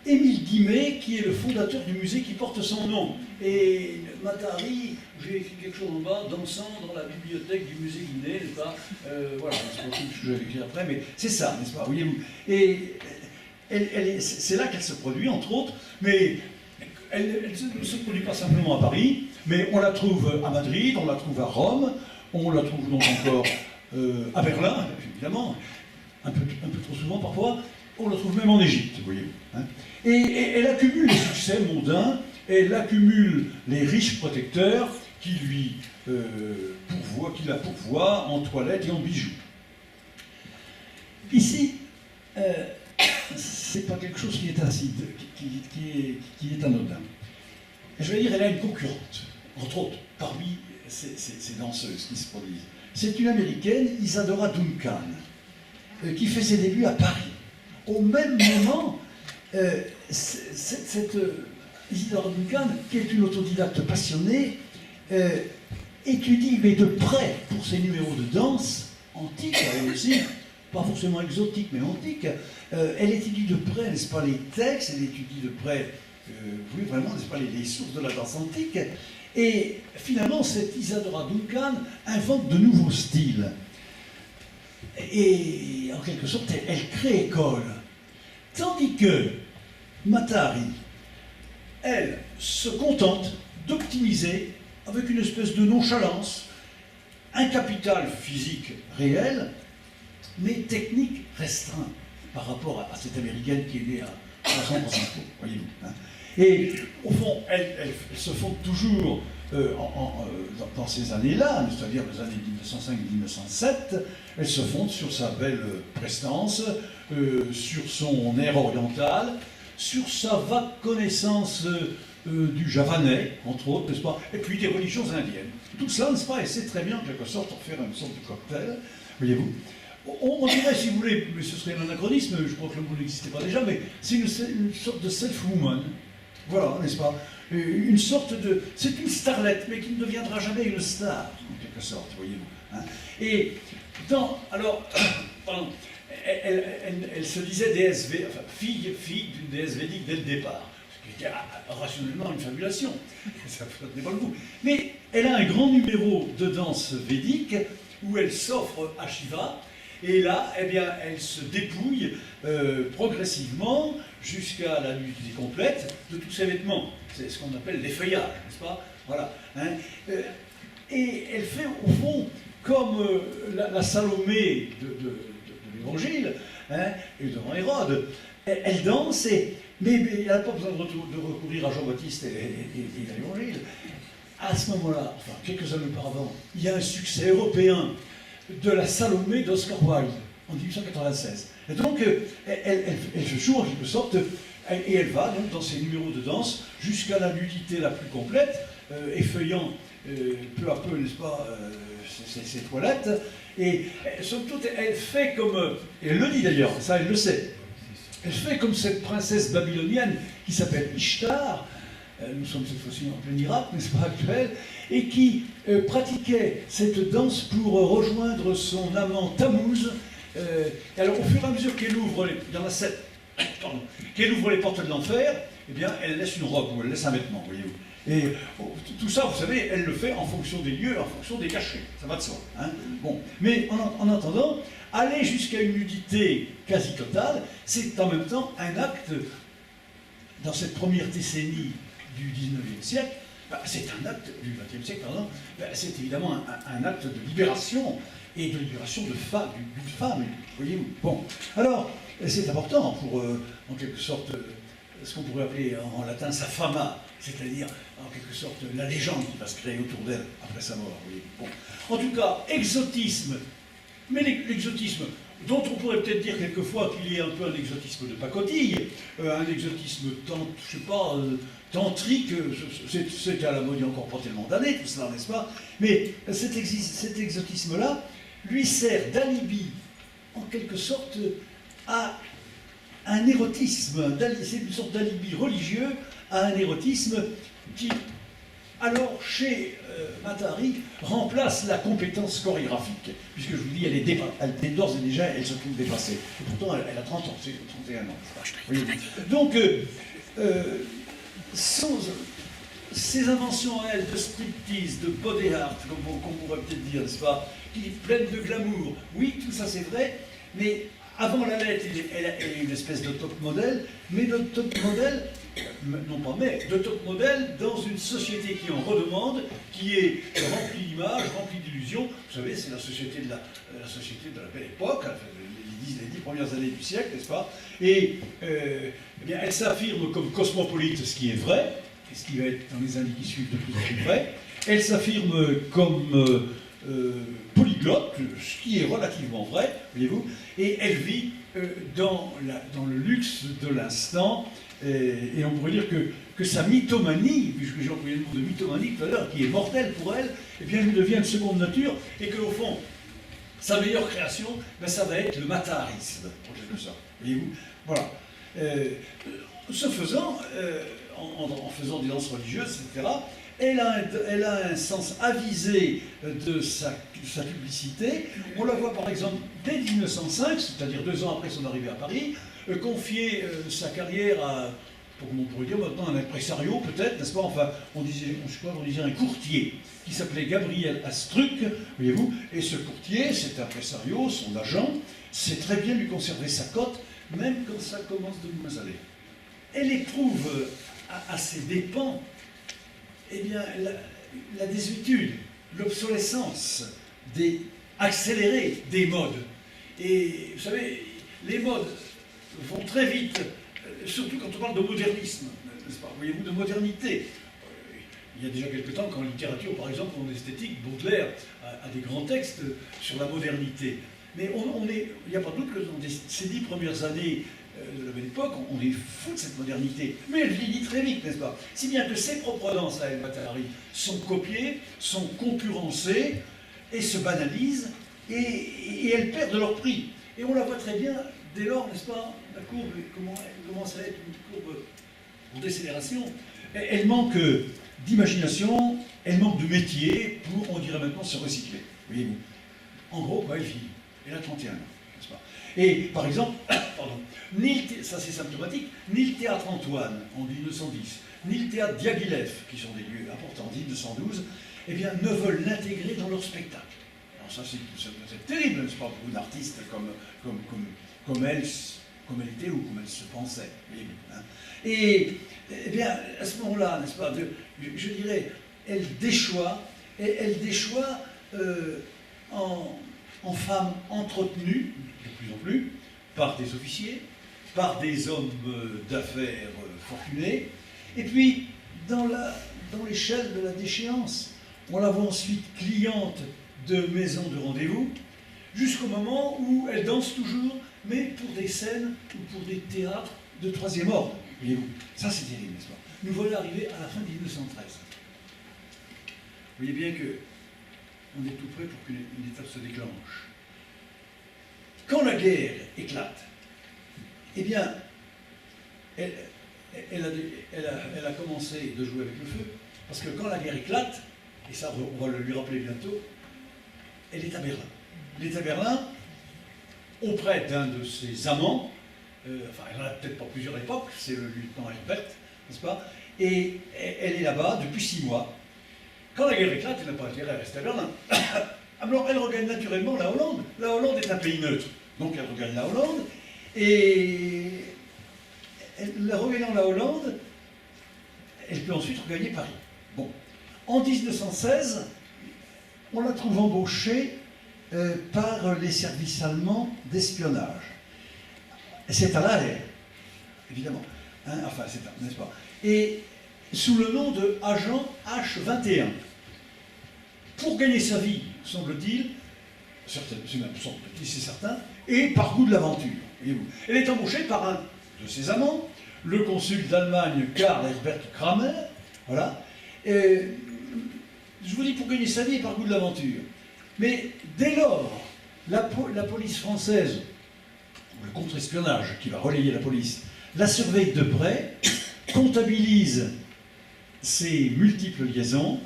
Émile Guimet, qui est le fondateur du musée qui porte son nom. Et Matari, j'ai écrit quelque chose en bas, dansant dans la bibliothèque du musée Guimet, n'est-ce pas? Voilà, c'est pas tout ce que je vais écrire après, mais c'est ça, n'est-ce pas? Voyez-vous. Et c'est là qu'elle se produit, entre autres, mais elle ne se produit pas simplement à Paris, mais on la trouve à Madrid, on la trouve à Rome, on la trouve donc encore à Berlin, évidemment, un peu trop souvent parfois, on la trouve même en Égypte, voyez-vous. Hein. Et elle accumule les succès mondains, elle accumule les riches protecteurs qui la pourvoient en toilettes et en bijoux. Ici, c'est pas quelque chose qui est acide, qui est anodin. Je vais dire, elle a une concurrente, entre autres, parmi ces danseuses qui se produisent. C'est une américaine, Isadora Duncan, qui fait ses débuts à Paris. Au même moment, cette Isadora Duncan, qui est une autodidacte passionnée, étudie, mais de près, pour ses numéros de danse, antiques, elle aussi, pas forcément exotiques, mais antiques, elle étudie de près, n'est-ce pas, les textes, elle étudie de près, oui, vraiment, n'est-ce pas, les sources de la danse antique, et finalement, cette Isadora Duncan invente de nouveaux styles. Et en quelque sorte, elle crée école. Tandis que Matari, elle, se contente d'optimiser avec une espèce de nonchalance un capital physique réel, mais technique restreint par rapport à cette américaine qui est née à 300 voyez-vous. Hein. Et au fond, elle se fonde toujours dans ces années-là, c'est-à-dire les années 1905-1907, elle se fonde sur sa belle prestance, sur son air oriental, sur sa vague connaissance du javanais, entre autres, n'est-ce pas, et puis des religions indiennes. Tout cela, n'est-ce pas, elle sait très bien, en quelque sorte, en faire une sorte de cocktail, voyez-vous. On dirait, si vous voulez, mais ce serait un anachronisme, je crois que le mot n'existait pas déjà, mais c'est une sorte de self-woman. Voilà, n'est-ce pas? Une sorte de... C'est une starlette, mais qui ne deviendra jamais une star, en quelque sorte, voyez-vous. Hein. Et alors, pardon, elle se disait déesse, enfin, fille d'une déesse védique dès le départ, ce qui était rationnellement une fabulation, ça n'est pas le goût. Mais elle a un grand numéro de danse védique où elle s'offre à Shiva, et là, eh bien, elle se dépouille progressivement jusqu'à la nudité complète de tous ses vêtements. C'est ce qu'on appelle l'effeuillage, n'est-ce pas? Voilà. Hein. Et elle fait, au fond, comme la Salomé de l'Évangile, hein, et devant Hérode. Elle danse, mais elle n'a pas besoin de recourir à Jean-Baptiste et à l'Évangile. À ce moment-là, enfin, quelques années auparavant, il y a un succès européen de la Salomé d'Oscar Wilde, en 1896. Et donc, elle se joue en quelque sorte, et elle va donc dans ses numéros de danse jusqu'à la nudité la plus complète, effeuillant peu à peu, n'est-ce pas, ses toilettes. Et somme toute, elle fait comme, et elle le dit d'ailleurs, ça elle le sait, elle fait comme cette princesse babylonienne qui s'appelle Ishtar, nous sommes cette fois-ci en plein Irak, n'est-ce pas, actuel, et qui pratiquait cette danse pour rejoindre son amant Tammuz. Et alors, au fur et à mesure qu'elle ouvre, il y en a 7, qu'elle ouvre les portes de l'enfer, eh bien, elle laisse une robe ou elle laisse un vêtement, voyez-vous. Et tout ça, vous savez, elle le fait en fonction des lieux, en fonction des cachets, ça va de soi. Hein. Bon. Mais en attendant, aller jusqu'à une nudité quasi totale, c'est en même temps un acte, dans cette première décennie du 19e siècle, c'est un acte du 20e siècle, pardon, c'est évidemment un acte de libération, et de libération d'une femme, voyez-vous. Bon, alors, c'est important pour, en quelque sorte, ce qu'on pourrait appeler en latin sa fama, c'est-à-dire, en quelque sorte, la légende qui va se créer autour d'elle après sa mort. Voyez. Bon. En tout cas, exotisme, mais l'exotisme, dont on pourrait peut-être dire quelquefois qu'il y ait un peu un exotisme de pacotille, un exotisme, je sais pas, tantrique, c'était à la mode il y a encore pas tellement d'années, tout cela, n'est-ce pas? Mais cet exotisme-là lui sert d'alibi, en quelque sorte, à un érotisme, c'est une sorte d'alibi religieux à un érotisme qui alors chez Mata-Hari, remplace la compétence chorégraphique, puisque je vous dis, elle d'ores et déjà, elle se trouve dépassée. Et pourtant, elle a 30 ans, c'est 31 ans. Oui. Donc, ces inventions, elles, de striptease, de body art, comme on pourrait peut-être dire, n'est-ce pas, qui est pleine de glamour, oui, tout ça c'est vrai, mais avant la lettre, elle est une espèce de top modèle, mais de top modèle, non pas mais, de top modèle dans une société qui en redemande, qui est remplie d'images, remplie d'illusions. Vous savez, c'est la société de la belle époque, les 10 premières années du siècle, n'est-ce pas? Et eh bien, elle s'affirme comme cosmopolite, ce qui est vrai, et ce qui va être dans les années qui suivent de plus en plus vrai. Elle s'affirme comme polyglotte, ce qui est relativement vrai, voyez-vous, et elle vit dans le luxe de l'instant, et on pourrait dire que sa mythomanie, puisque j'ai employé le mot de mythomanie tout à l'heure, qui est mortelle pour elle, eh bien, lui devient de seconde nature, et qu'au fond, sa meilleure création, ben, ça va être le mataharisme, en quelque sorte, voyez-vous, voilà. Ce faisant, en faisant des danses religieuses, etc., elle a un sens avisé de sa publicité. On la voit par exemple dès 1905, c'est-à-dire 2 ans après son arrivée à Paris, confier sa carrière à, comment on pourrait dire maintenant, un impresario peut-être, n'est-ce pas? Enfin, on disait un courtier qui s'appelait Gabriel Astruc, voyez-vous, et ce courtier, cet impresario, son agent, sait très bien lui conserver sa cote, même quand ça commence de moins aller. Elle éprouve à ses dépens, eh bien, la désuétude, l'obsolescence accélérée des modes. Et vous savez, les modes vont très vite, surtout quand on parle de modernisme, n'est-ce pas? Voyez-vous, de modernité. Il y a déjà quelque temps qu'en littérature, par exemple, en esthétique, Baudelaire a des grands textes sur la modernité. Mais il n'y a pas de doute que dans ces 10 premières années de la belle époque, on est fou de cette modernité. Mais elle vieillit très vite, n'est-ce pas? Si bien que ses propres danses à El Mata-Hari sont copiées, sont concurrencées, et se banalisent, et elles perdent leur prix. Et on la voit très bien, dès lors, n'est-ce pas, la courbe, comment elle commence à être une courbe en décélération. Elle manque d'imagination, elle manque de métier pour, on dirait maintenant, se recycler. Voyez-vous. En gros, elle vit. Elle a 31 ans, n'est-ce pas? Et, par exemple, pardon, ça c'est symptomatique, ni le théâtre Antoine en 1910, ni le théâtre Diaghilev, qui sont des lieux importants en 1912, eh bien, ne veulent l'intégrer dans leur spectacle. Alors ça c'est terrible, n'est-ce pas, pour une artiste comme elle était ou comme elle se pensait. Hein. Et, eh bien, à ce moment-là, n'est-ce pas, je dirais, elle déchoit en femme entretenue, de plus en plus, par des officiers, par des hommes d'affaires fortunés, et puis dans l'échelle de la déchéance, on la voit ensuite cliente de maisons de rendez-vous, jusqu'au moment où elle danse toujours, mais pour des scènes ou pour des théâtres de troisième ordre. Voyez-vous, ça c'est terrible, n'est-ce pas? Nous voilà arrivés à la fin de 1913. Vous voyez bien que on est tout prêt pour qu'une étape se déclenche. Quand la guerre éclate, eh bien, elle a commencé de jouer avec le feu, parce que quand la guerre éclate, et ça on va le lui rappeler bientôt, elle est à Berlin. Elle est à Berlin auprès d'un de ses amants, enfin elle n'en a peut-être pas plusieurs à l'époque, c'est le lieutenant Herbert, n'est-ce pas? Et elle est là-bas depuis 6 mois. Quand la guerre éclate, elle n'a pas intérêt à rester à Berlin. Alors elle regagne naturellement la Hollande. La Hollande est un pays neutre. Donc elle regagne la Hollande. Et regagnant la Hollande, elle peut ensuite regagner Paris. Bon. En 1916, on la trouve embauchée par les services allemands d'espionnage. C'est à La Haye, évidemment. Hein, enfin, c'est là, n'est-ce pas? Et sous le nom de agent H21. Pour gagner sa vie, semble-t-il, c'est certain, et par goût de l'aventure. Elle est embauchée par un de ses amants, le consul d'Allemagne Karl Herbert Kramer, voilà. Et, je vous dis pour gagner sa vie et par goût de l'aventure. Mais dès lors, la police française, le contre-espionnage qui va relayer la police, la surveille de près, comptabilise ces multiples liaisons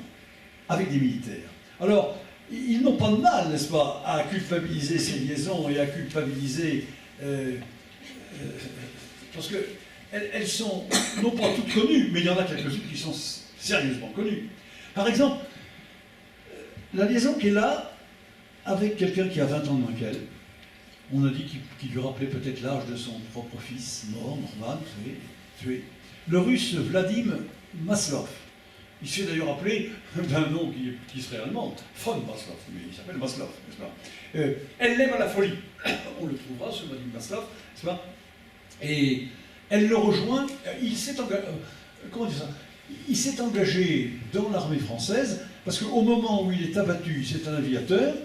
avec des militaires. Alors, ils n'ont pas de mal, n'est-ce pas, à culpabiliser ces liaisons et à culpabiliser... parce qu'elles sont, non pas toutes connues, mais il y en a quelques-unes qui sont sérieusement connues. Par exemple, la liaison qui est là, avec quelqu'un qui a 20 ans de moins qu'elle, on a dit qu'il lui rappelait peut-être l'âge de son propre fils, mort, Norman, tué. Le russe Vladimir Maslov. Il se fait d'ailleurs appeler d'un nom qui serait allemand, von Maslov, mais il s'appelle Maslov, n'est-ce pas? Elle l'aime à la folie. On le trouvera, ce Vladimir Maslov, n'est-ce pas? Et elle le rejoint, il s'est engagé, comment dire ça? Il s'est engagé dans l'armée française, parce qu'au moment où il est abattu, c'est un aviateur,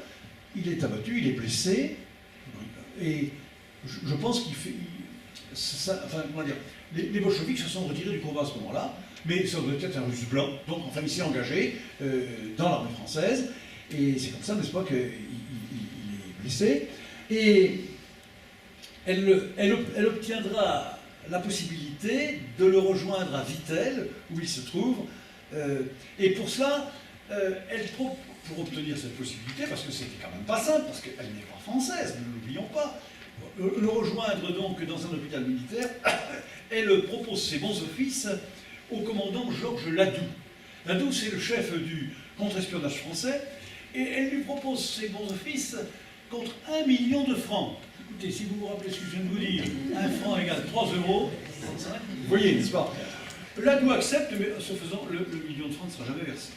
il est abattu, il est blessé, et je pense qu'il fait... enfin, comment dire, les bolcheviks se sont retirés du combat à ce moment-là, mais ça doit être un russe blanc, donc enfin il s'est engagé dans l'armée française, et c'est comme ça, n'est-ce pas, qu'il est blessé, et elle obtiendra la possibilité de le rejoindre à Vittel, où il se trouve, et pour cela, pour obtenir cette possibilité, parce que c'était quand même pas simple, parce qu'elle n'est pas française, ne l'oublions pas, le rejoindre donc dans un hôpital militaire, elle propose ses bons offices au commandant Georges Ladoux. Ladoux, c'est le chef du contre-espionnage français, et elle lui propose ses bons offices contre 1 million de francs. Écoutez, si vous vous rappelez ce que je viens de vous dire, 1 franc égale 3 euros, vous voyez, n'est-ce pas? Ladoux accepte, mais ce faisant, le million de francs ne sera jamais versé.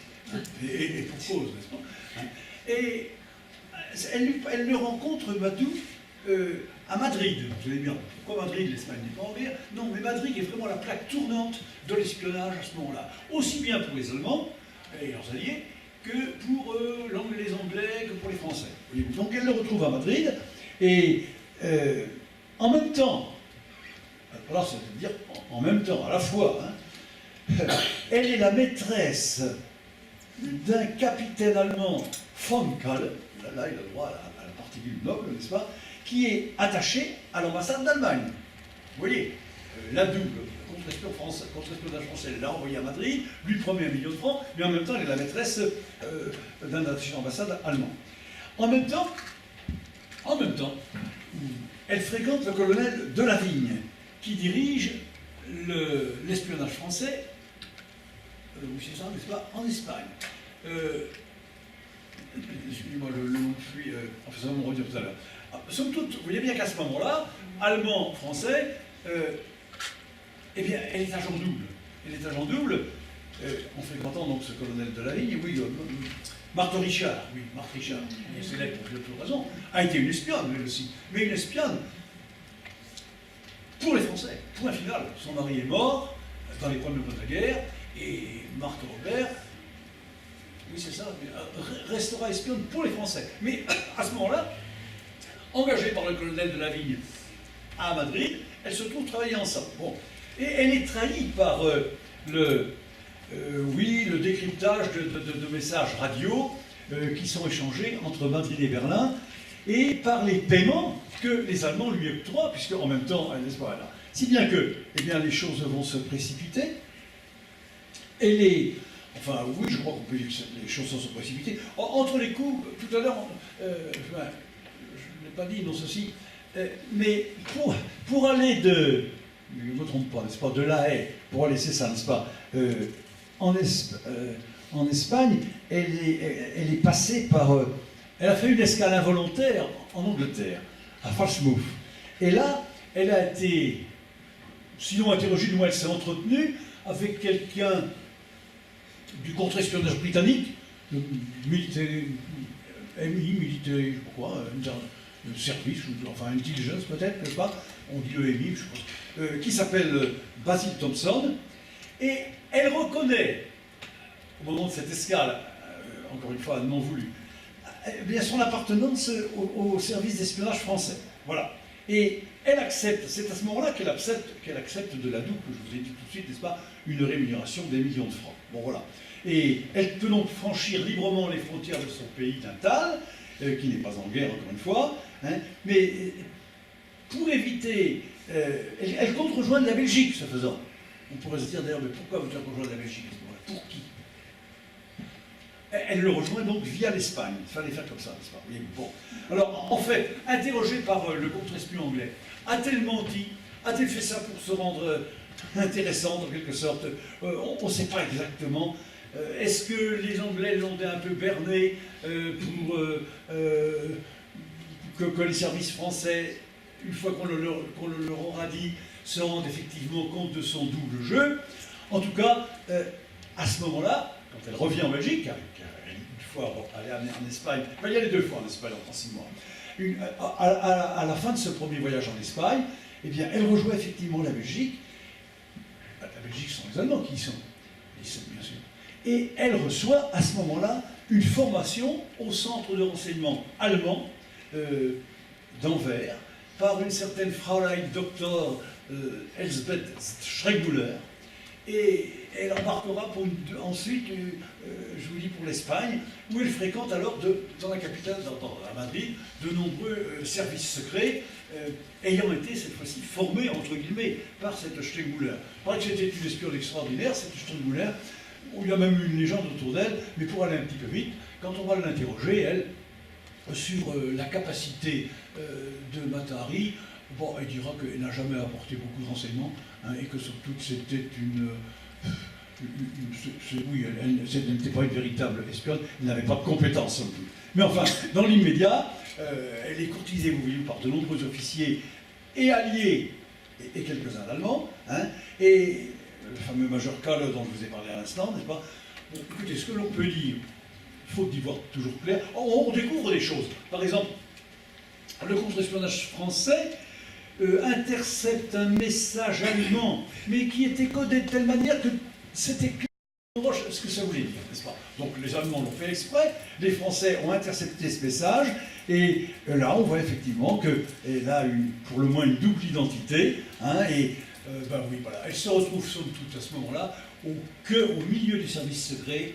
Et pour cause, n'est-ce pas? Et elle le rencontre, Ladoux, à Madrid. Vous allez bien, pourquoi Madrid? L'Espagne n'est pas en guerre. Non, mais Madrid est vraiment la plaque tournante de l'espionnage à ce moment-là. Aussi bien pour les Allemands et leurs alliés que pour les Anglais, que pour les Français. Donc elle le retrouve à Madrid, et en même temps, alors ça veut dire en même temps, à la fois, hein, elle est la maîtresse d'un capitaine allemand, von Kalle, là il a le droit à la particule noble, n'est-ce pas, qui est attaché à l'ambassade d'Allemagne. Vous voyez, la double contre-espionnage français, elle l'a envoyé à Madrid, lui promet 1 million de francs, mais en même temps, elle est la maîtresse d'un attaché d'ambassade allemand. En même temps, elle fréquente le colonel Delavigne, qui dirige l'espionnage français, oui c'est ça, n'est-ce pas, en Espagne. Excusez-moi, le nom fuit, en faisant mon redire tout à l'heure. Somme toute, vous voyez bien qu'à ce moment-là, allemand, français, eh bien, elle est agent double. Elle est agent double, en fréquentant donc ce colonel Delavigne, oui, Marthe Richard, qui est célèbre pour d'autres raisons, a été une espionne, elle aussi. Mais une espionne pour les Français, point final. Son mari est mort dans les premiers mois de la guerre, et Marthe Robert, oui c'est ça, restera espionne pour les Français. Mais à ce moment-là, engagée par le colonel Delavigne à Madrid, elle se trouve travailler ensemble. Bon. Et elle est trahie par le décryptage de messages radio qui sont échangés entre Madrid et Berlin, et par les paiements que les Allemands lui octroient, puisque en même temps, n'est-ce pas, là. Si bien que, eh bien, les choses vont se précipiter, et enfin, oui, je crois qu'on peut dire que les choses se précipiter. Entre les coups, tout à l'heure, je ne l'ai pas dit, non, ceci, mais pour aller je ne me trompe pas, n'est-ce pas, de La Haye, pour aller, c'est ça, n'est-ce pas, en Espagne, elle est passée par... elle a fait une escale involontaire en Angleterre, à Falmouth. Et là, elle a été, sinon interrogée, du moins elle s'est entretenue avec quelqu'un du contre-espionnage britannique, militaire, MI, je sais pas quoi, service, enfin intelligence peut-être, n'est-ce pas, on dit le MI, je pense, qui s'appelle Basil Thompson, et elle reconnaît, au moment de cette escale, encore une fois non voulue, bien son appartenance au service d'espionnage français. Voilà. Et elle accepte, c'est à ce moment-là qu'elle accepte de Ladoux, que je vous ai dit tout de suite, n'est-ce pas, une rémunération des millions de francs. Bon, voilà. Et elle peut donc franchir librement les frontières de son pays natal, qui n'est pas en guerre, encore une fois, hein, mais pour éviter... elle compte rejoindre la Belgique, ce faisant. On pourrait se dire d'ailleurs, mais pourquoi veut-elle rejoindre la Belgique à ce moment-là? pour qui? Elle le rejoint donc via l'Espagne. Il fallait faire comme ça, n'est-ce pas? Oui, bon. Alors, en fait, interrogée par le contre-espion anglais, a-t-elle menti? A-t-elle fait ça pour se rendre intéressante, en quelque sorte? On ne sait pas exactement. Est-ce que les Anglais l'ont un peu berné pour que les services français, une fois qu'on le leur aura dit, se rendent effectivement compte de son double jeu? En tout cas, à ce moment-là, quand elle revient en Belgique, car une fois elle est amenée en Espagne, enfin, il y a les 2 fois en Espagne en 6 mois, à la fin de ce premier voyage en Espagne, eh bien, elle rejoint effectivement la Belgique. La Belgique sont les Allemands qui y sont, bien sûr. Et elle reçoit à ce moment-là une formation au centre de renseignement allemand d'Anvers par une certaine Fraulein Dr. Elsbeth Schreckmüller. Et elle embarquera ensuite, je vous dis, pour l'Espagne, où elle fréquente alors, dans la capitale, à Madrid, de nombreux services secrets, ayant été cette fois-ci formés, entre guillemets, par cette Schreckmüller. Il paraît que c'était une espionne extraordinaire, cette Schreckmüller, où il y a même une légende autour d'elle, mais pour aller un petit peu vite, quand on va l'interroger, elle, sur la capacité de Mata Hari, bon, elle dira qu'elle n'a jamais apporté beaucoup de renseignements, hein, et que surtout c'était oui, elle n'était pas une véritable espionne, elle n'avait pas de compétences non plus. Mais enfin, dans l'immédiat, elle est courtisée, vous voyez, par de nombreux officiers et alliés, et quelques-uns d'Allemands, hein, et le fameux major Kalle dont je vous ai parlé à l'instant, n'est-ce pas? Bon, écoutez, ce que l'on peut dire, faute d'y voir toujours clair, on découvre des choses. Par exemple, le contre-espionnage français intercepte un message allemand, mais qui était codé de telle manière que c'était clair ce que ça voulait dire, n'est-ce pas? Donc les Allemands l'ont fait exprès, les Français ont intercepté ce message, et là on voit effectivement qu'elle a pour le moins une double identité, hein, et ben oui, voilà, elle se retrouve somme toute à ce moment-là au milieu des services secrets,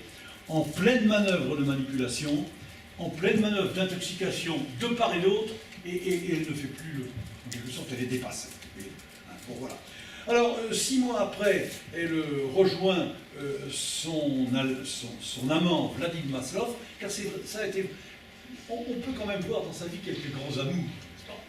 en pleine manœuvre de manipulation, en pleine manœuvre d'intoxication de part et d'autre, et elle ne fait plus, en quelque sorte, elle est dépassée. Bon, voilà. Alors, 6 mois après, elle rejoint son amant Vladimir Maslov, car ça a été... On peut quand même voir dans sa vie quelques grands amours, n'est-ce pas?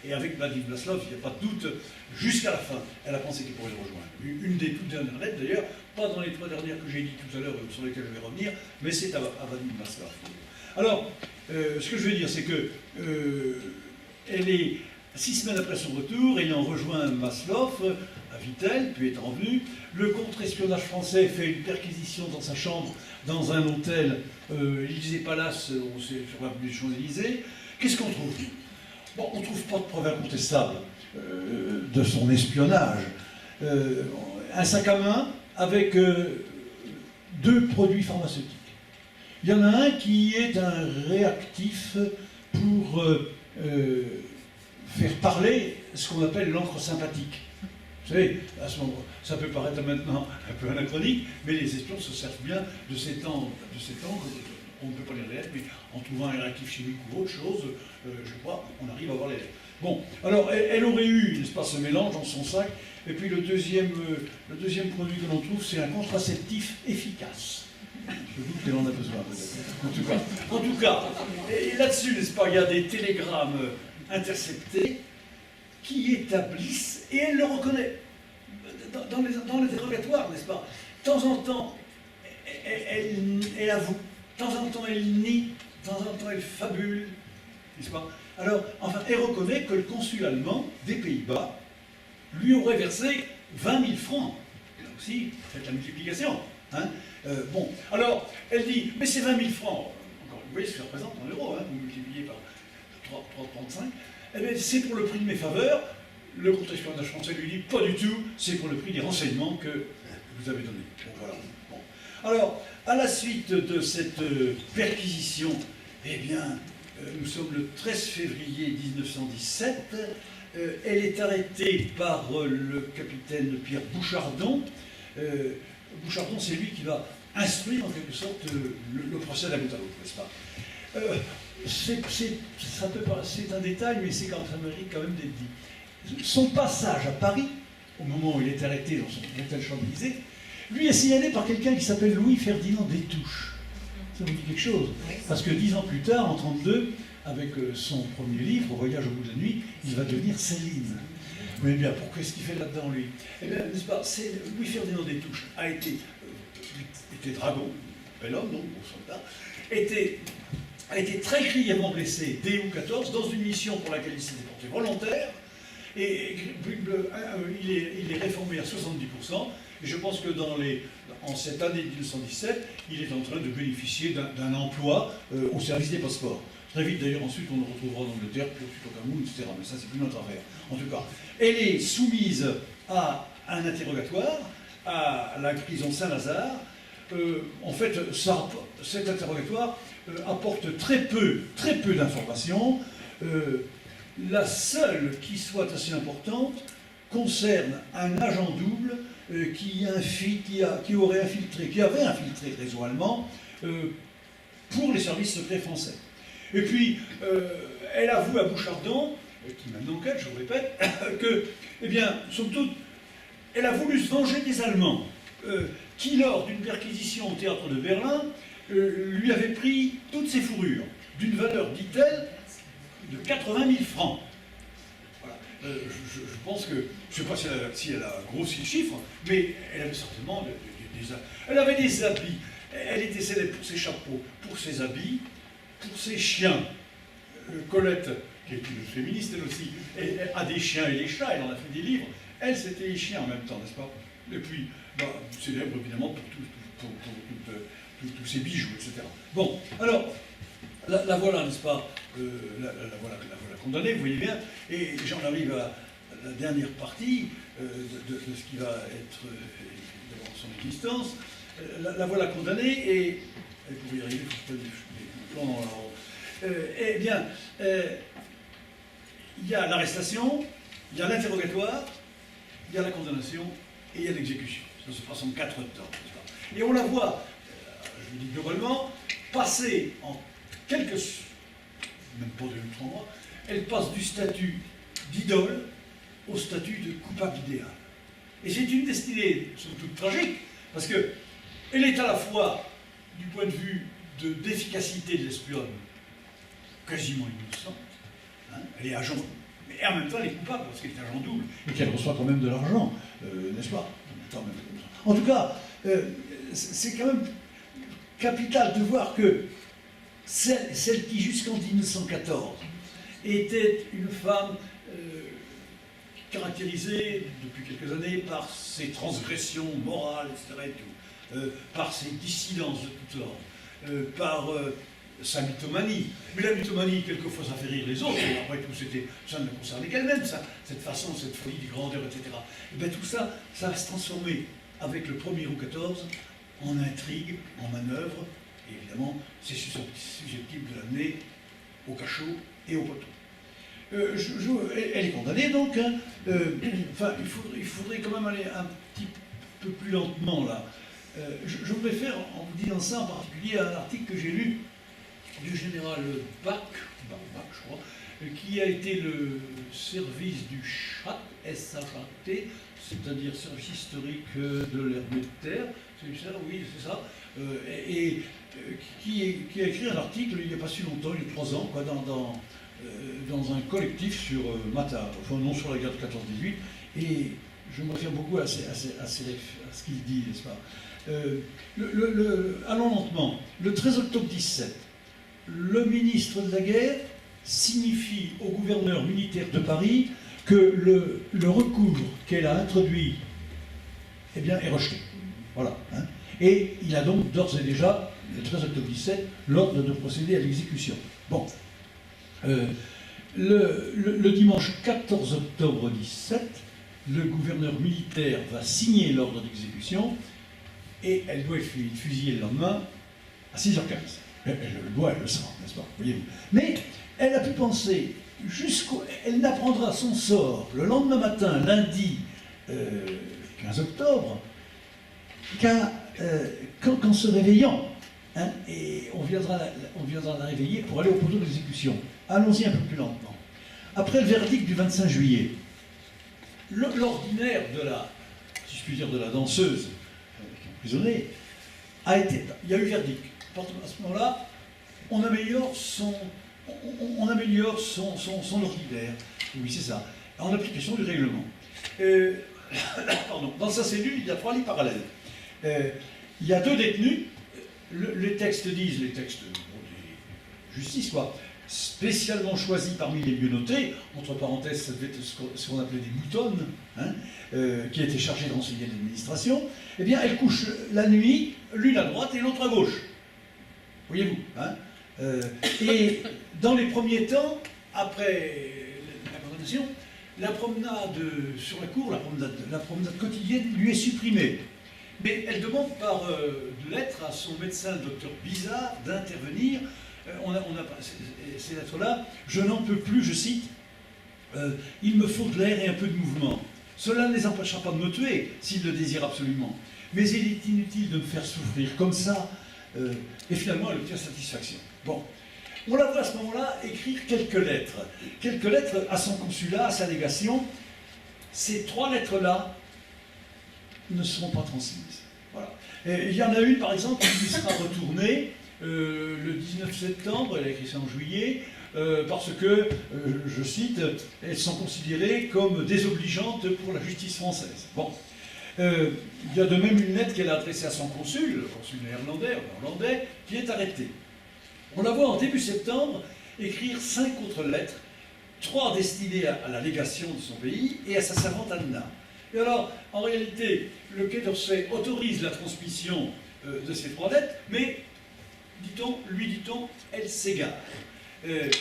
Et avec Vladimir Maslov, il n'y a pas de doute, jusqu'à la fin, elle a pensé qu'il pourrait le rejoindre. Une des toutes dernières lettres, d'ailleurs, pas dans les 3 dernières que j'ai dit tout à l'heure, sur lesquelles je vais revenir, mais c'est à Vladimir Maslov. Alors, ce que je veux dire, c'est que elle est 6 semaines après son retour, ayant rejoint Maslov à Vittel, puis étant venu, le contre-espionnage français fait une perquisition dans sa chambre, dans un hôtel, Élysée Palace, sur l'avenue des Champs-Élysées. Qu'est-ce qu'on trouve? Bon, on ne trouve pas de preuve incontestable de son espionnage. Un sac à main avec 2 produits pharmaceutiques. Il y en a un qui est un réactif pour faire parler ce qu'on appelle l'encre sympathique. Vous savez, à ce moment, ça peut paraître maintenant un peu anachronique, mais les espions se servent bien de cet encre. On ne peut pas lire les lettres, mais en trouvant un réactif chimique ou autre chose, je crois, on arrive à voir les lettres. Bon, alors elle aurait eu, n'est-ce pas, ce mélange dans son sac, et puis le deuxième produit que l'on trouve, c'est un contraceptif efficace. Je doute qu'elle en a besoin, peut-être. En tout cas, et là-dessus, n'est-ce pas, il y a des télégrammes interceptés qui établissent, et elle le reconnaît, dans les interrogatoires, n'est-ce pas? De temps en temps, elle avoue, de temps en temps, elle nie, de temps en temps, elle fabule, n'est-ce pas? Alors, enfin, elle reconnaît que le consul allemand des Pays-Bas lui aurait versé 20 000 francs. Là aussi, faites la multiplication. Hein? Bon, alors, elle dit, mais ces 20 000 francs, encore, vous voyez ce que ça représente en euros, hein, vous multipliez par 3,35, eh bien, c'est pour le prix de mes faveurs. Le contre-espionnage français lui dit, pas du tout, c'est pour le prix des renseignements que vous avez donnés. Bon, voilà. Bon. Alors, à la suite de cette perquisition, eh bien, nous sommes le 13 février 1917, elle est arrêtée par le capitaine Pierre Bouchardon. Bouchardon, c'est lui qui va instruire en quelque sorte le procès d'Aboutalout, n'est-ce pas? C'est un détail, mais c'est quand même d'être dit. Son passage à Paris, au moment où il est arrêté dans son hôtel Champs-Élysées, Lui est signalé par quelqu'un qui s'appelle Louis-Ferdinand Destouches. Ça vous dit quelque chose? Parce que 10 ans plus tard, en 1932, avec son premier livre, Voyage au bout de la nuit, il va devenir Céline. Vous voyez bien, pourquoi est-ce qu'il fait là-dedans, lui? Eh bien, n'est-ce pas, Louis-Ferdinand Destouches était dragon, bel homme, donc, bon soldat, a été très grièvement blessé dès août 14 dans une mission pour laquelle il s'était porté volontaire, et il est réformé à 70%, et je pense que en cette année 1917, il est en train de bénéficier d'un emploi au service des passeports. Très vite, d'ailleurs, ensuite, on le retrouvera en Angleterre, puis ensuite au Cameroun, etc. Mais ça, c'est plus notre affaire. En tout cas, elle est soumise à un interrogatoire à la prison Saint-Lazare. En fait, cet interrogatoire apporte très peu d'informations. La seule qui soit assez importante concerne un agent double qui avait infiltré le réseau allemand pour les services secrets français. Et puis, elle avoue à Bouchardon, qui mène l'enquête, je vous répète, que, eh bien, somme toute, elle a voulu se venger des Allemands, qui, lors d'une perquisition au théâtre de Berlin, lui avaient pris toutes ses fourrures, d'une valeur, dit-elle, de 80 000 francs. Voilà. Je pense que, je ne sais pas si elle a grossi le chiffre, mais elle avait certainement elle avait des habits. Elle était célèbre pour ses chapeaux, pour ses habits, pour ses chiens. Colette, qui est une féministe elle aussi, a des chiens et des chats, elle en a fait des livres. Elle, c'était les chiens en même temps, n'est-ce pas? Et puis, célèbre évidemment pour tous ses bijoux, etc. Bon, alors, la voilà, n'est-ce pas, la voilà condamnée, vous voyez bien, et j'en arrive à la dernière partie de ce qui va être d'abord son existence. La voilà condamnée, et pour y arriver, il faut que je des plans dans l'ordre. Eh bien, il y a l'arrestation, il y a l'interrogatoire, il y a la condamnation et il y a l'exécution. Ça se passe en 4 temps. Et on la voit, je vous dis globalement, passer en quelques, même pas 2 ou 3 mois, elle passe du statut d'idole au statut de coupable idéal. Et c'est une destinée, surtout tragique, parce que elle est à la fois, du point de vue d'efficacité de l'espionne, quasiment innocente, hein, elle est agent, mais en même temps elle est coupable parce qu'elle est agent double, et qu'elle reçoit quand même de l'argent, n'est-ce pas? En tout cas, c'est quand même capital de voir que celle qui, jusqu'en 1914, était une femme caractérisée depuis quelques années par ses transgressions morales, etc., et tout, par ses dissidences de tout ordre, par sa mythomanie. Mais la mythomanie, quelquefois, ça fait rire les autres, et après tout, ça ne concernait qu'elle-même, cette façon, cette folie de grandeur, etc. Et bien tout ça, ça va se transformer avec le 1er août 14 en intrigue, en manœuvre, et évidemment, c'est susceptible de l'amener au cachot et au poteau. Elle est condamnée donc, hein, enfin, il faudrait quand même aller un petit peu plus lentement là. Je voudrais faire, en vous disant ça, en particulier un article que j'ai lu du général Bach, je crois, qui a été le service du SHAT, S-H-A-T, c'est-à-dire service historique de l'armée de terre, c'est ça, oui, c'est ça, et qui a écrit un article il n'y a pas si longtemps, il y a 3 ans, quoi, dans un collectif sur Matha, enfin non sur la guerre de 14-18, et je me réfère beaucoup à ce qu'il dit, n'est-ce pas. Allons lentement. Le 13 octobre 17, le ministre de la guerre signifie au gouverneur militaire de Paris que le recours qu'elle a introduit, eh bien, est rejeté. Voilà. Hein. Et il a donc d'ores et déjà, le 13 octobre 17, l'ordre de procéder à l'exécution. Bon. Le dimanche 14 octobre 17, le gouverneur militaire va signer l'ordre d'exécution et elle doit être fusillée le lendemain à 6h15. Elle le sent, n'est-ce pas, voyez-vous. Mais elle a pu penser elle n'apprendra son sort le lendemain matin, lundi 15 octobre, qu'en se réveillant. Hein, et on viendra la réveiller pour aller au poteau d'exécution. Allons-y un peu plus lentement. Après le verdict du 25 juillet, l'ordinaire de la, si je puis dire, de la danseuse, emprisonné, il y a eu verdict. À ce moment-là, on améliore son ordinaire. Oui, c'est ça. En application du règlement. Pardon. Dans sa cellule, il y a 3 lits parallèles. Il y a 2 détenus. Les textes disent, les textes de justice, quoi, spécialement choisis parmi les mieux notés, entre parenthèses, ça devait être ce qu'on appelait des moutonnes, hein, qui étaient chargées de renseigner l'administration, eh bien, elles couchent la nuit, l'une à droite et l'autre à gauche. Voyez-vous, hein. Et dans les premiers temps, après la condamnation, la promenade sur la cour, la promenade quotidienne lui est supprimée. Mais elle demande par lettre à son médecin, le docteur Bizarre, d'intervenir. Ces lettres-là, je n'en peux plus, je cite, il me faut de l'air et un peu de mouvement. Cela ne les empêchera pas de me tuer, s'ils le désirent absolument. Mais il est inutile de me faire souffrir comme ça. Et finalement, elle obtient satisfaction. Bon. On la voit à ce moment-là écrire quelques lettres à son consulat, à sa légation. Ces 3 lettres-là ne seront pas transmises. Voilà. Et il y en a une, par exemple, qui sera retournée le 19 septembre, elle a écrit ça en juillet, parce que, je cite, elles sont considérées comme désobligeantes pour la justice française. Bon. Il y a de même une lettre qu'elle a adressée à son consul, le consul néerlandais, ou hollandais, qui est arrêté. On la voit en début septembre écrire 5 autres lettres, 3 destinées à la légation de son pays et à sa servante Anna. Et alors, en réalité, le Quai d'Orsay autorise la transmission de ces 3 lettres, mais, lui dit-on, elle s'égare. Et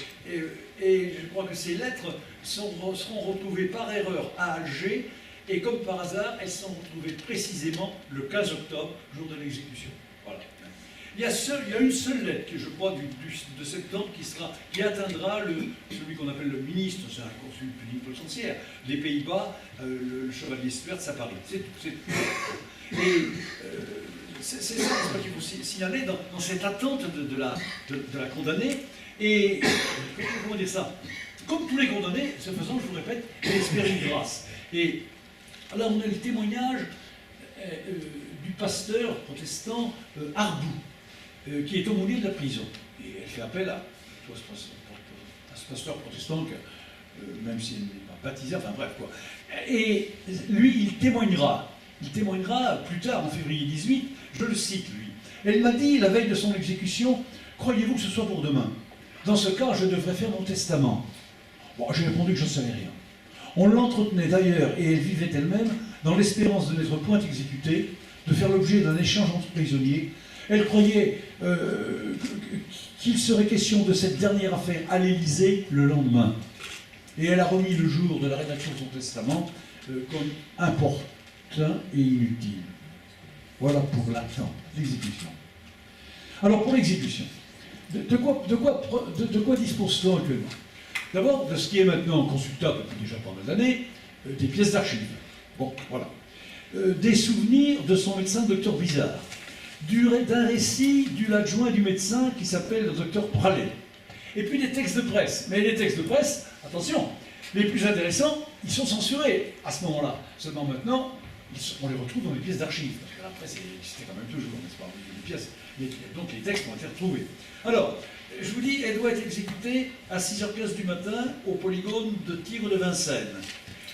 je crois que ces lettres seront retrouvées par erreur à Alger, et comme par hasard, elles sont retrouvées précisément le 15 octobre, jour de l'exécution. Voilà. Il y a une seule lettre, que je crois, de septembre, qui atteindra celui qu'on appelle le ministre, c'est un consul plénipotentiaire, des Pays-Bas, le chevalier Stuerts à Paris. C'est tout. Et c'est ça qu'il faut signaler dans cette attente de la condamnée. Et comment dire ça? Comme tous les condamnés, ce faisant, je vous répète, il espère une grâce. Et alors on a le témoignage du pasteur protestant Ardou, qui est aumônier de la prison. Et elle fait appel à ce pasteur protestant, même s'il n'est pas baptisé, enfin bref quoi. Et lui, il témoignera plus tard, en février 18, je le cite lui. Elle m'a dit, la veille de son exécution, croyez-vous que ce soit pour demain? Dans ce cas, je devrais faire mon testament. Bon, j'ai répondu que je ne savais rien. On l'entretenait d'ailleurs, et elle vivait elle-même, dans l'espérance de n'être point exécutée, de faire l'objet d'un échange entre prisonniers. Elle croyait qu'il serait question de cette dernière affaire à l'Élysée le lendemain. Et elle a remis le jour de la rédaction de son testament comme importun et inutile. Voilà pour l'exécution. Alors pour l'exécution, de quoi dispose-t-on actuellement? D'abord, de ce qui est maintenant consultable depuis déjà pas mal d'années, des pièces d'archives. Bon, voilà. Des souvenirs de son médecin, docteur Bizarre. D'un récit de l'adjoint du médecin qui s'appelle le docteur Pralet. Et puis des textes de presse. Mais les textes de presse, attention, les plus intéressants, ils sont censurés à ce moment-là. Seulement maintenant, on les retrouve dans les pièces d'archives. Parce que la presse existait quand même toujours, n'est-ce pas? Les pièces, donc les textes vont être retrouvés. Alors, je vous dis, elle doit être exécutée à 6h15 du matin au polygone de Tigre de Vincennes.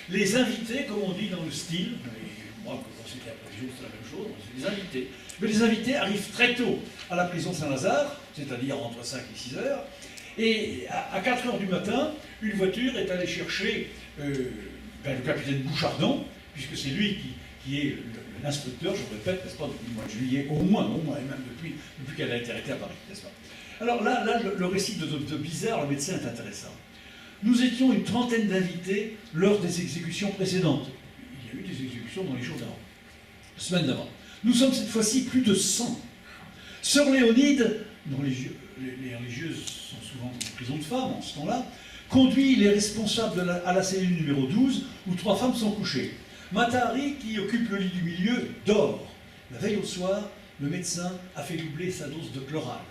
Les invités, comme on dit dans le style, et moi, quand c'était à la prison, c'est la même chose, c'est les invités. Mais les invités arrivent très tôt à la prison Saint-Lazare, c'est-à-dire entre 5 et 6 heures, et à 4 heures du matin, une voiture est allée chercher le capitaine Bouchardon, puisque c'est lui qui est l'instructeur, je vous répète, n'est-ce pas, depuis le mois de juillet, au moins, et même depuis qu'elle a été arrêtée à Paris, n'est-ce pas. Alors là, le récit de Bizarre, le médecin, est intéressant. Nous étions une trentaine d'invités lors des exécutions précédentes. Il y a eu des exécutions dans les jours d'avant, semaines d'avant. Nous sommes cette fois-ci plus de 100. Sœur Léonide, dont les religieuses sont souvent en prison de femmes en ce temps-là, conduit les responsables à la cellule numéro 12, où 3 femmes sont couchées. Matahari, qui occupe le lit du milieu, dort. La veille au soir, le médecin a fait doubler sa dose de chloral,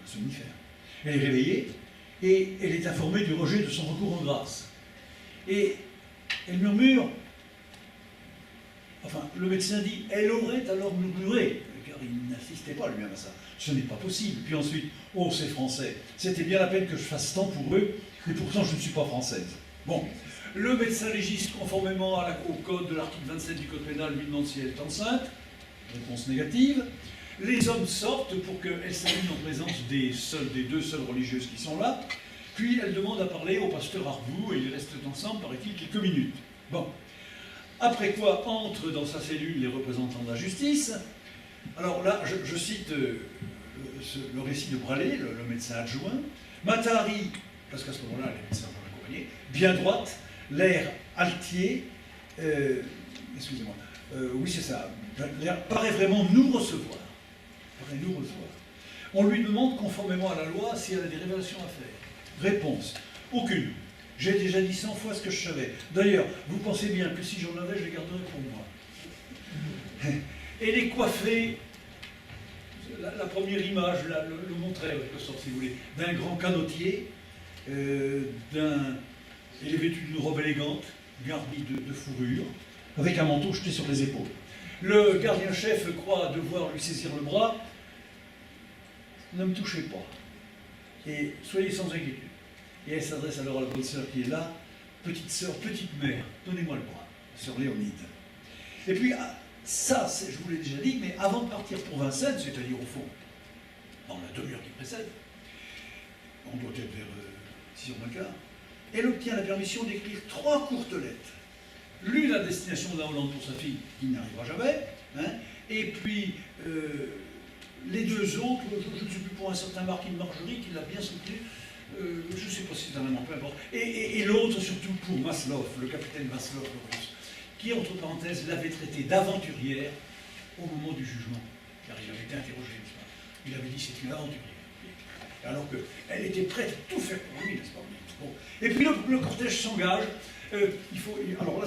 un somnifère. Elle est réveillée et elle est informée du rejet de son recours en grâce. Et elle murmure, enfin, le médecin dit, elle aurait alors murmuré, car il n'insistait pas lui-même à ça. Ce n'est pas possible. Puis ensuite, oh, c'est français. C'était bien la peine que je fasse tant pour eux, et pourtant je ne suis pas française. Bon, le médecin légiste, conformément au code de l'article 27 du code pénal, lui demande si elle est enceinte. Réponse négative. Les hommes sortent pour qu'elle s'aligne en présence des deux seules religieuses qui sont là. Puis elle demande à parler au pasteur Arbou, et ils restent ensemble, paraît-il, quelques minutes. Bon. Après quoi entrent dans sa cellule les représentants de la justice. Alors là, je cite le récit de Bralé, le médecin adjoint. Matahari, parce qu'à ce moment-là, les médecins vont l'accompagner, bien droite, l'air altier, excusez-moi, oui c'est ça, l'air paraît vraiment nous recevoir. On lui demande, conformément à la loi, si elle a des révélations à faire. Réponse, aucune. J'ai déjà dit 100 fois ce que je savais. D'ailleurs, vous pensez bien que si j'en avais, je les garderais pour moi. Elle est coiffée, la première image le montrait, en quelque sorte, si vous voulez, d'un grand canotier, elle est vêtue d'une robe élégante, garnie de fourrure, avec un manteau jeté sur les épaules. Le gardien-chef croit devoir lui saisir le bras. Ne me touchez pas, et soyez sans inquiétude. Et elle s'adresse alors à la bonne sœur qui est là. Petite sœur, petite mère, donnez-moi le bras, sœur Léonide. Et puis, ça, je vous l'ai déjà dit, mais avant de partir pour Vincennes, c'est-à-dire au fond, dans la demi-heure qui précède, on doit être vers 6h moins quart, elle obtient la permission d'écrire 3 courtes lettres. L'une à destination de la Hollande pour sa fille, qui n'arrivera jamais, hein, et puis les 2 autres, je ne sais plus, pour un certain Marquis de Margerie, qui l'a bien soutenu, je ne sais pas si c'est un allemand, peu importe, et l'autre surtout pour Maslov, le capitaine Maslov, le russe, qui, entre parenthèses, l'avait traité d'aventurière au moment du jugement, car il avait été interrogé, n'est-ce pas? Il avait dit c'est une aventurière, alors qu'elle était prête à tout faire pour lui, n'est-ce pas? Bon. Et puis le cortège s'engage. Alors là,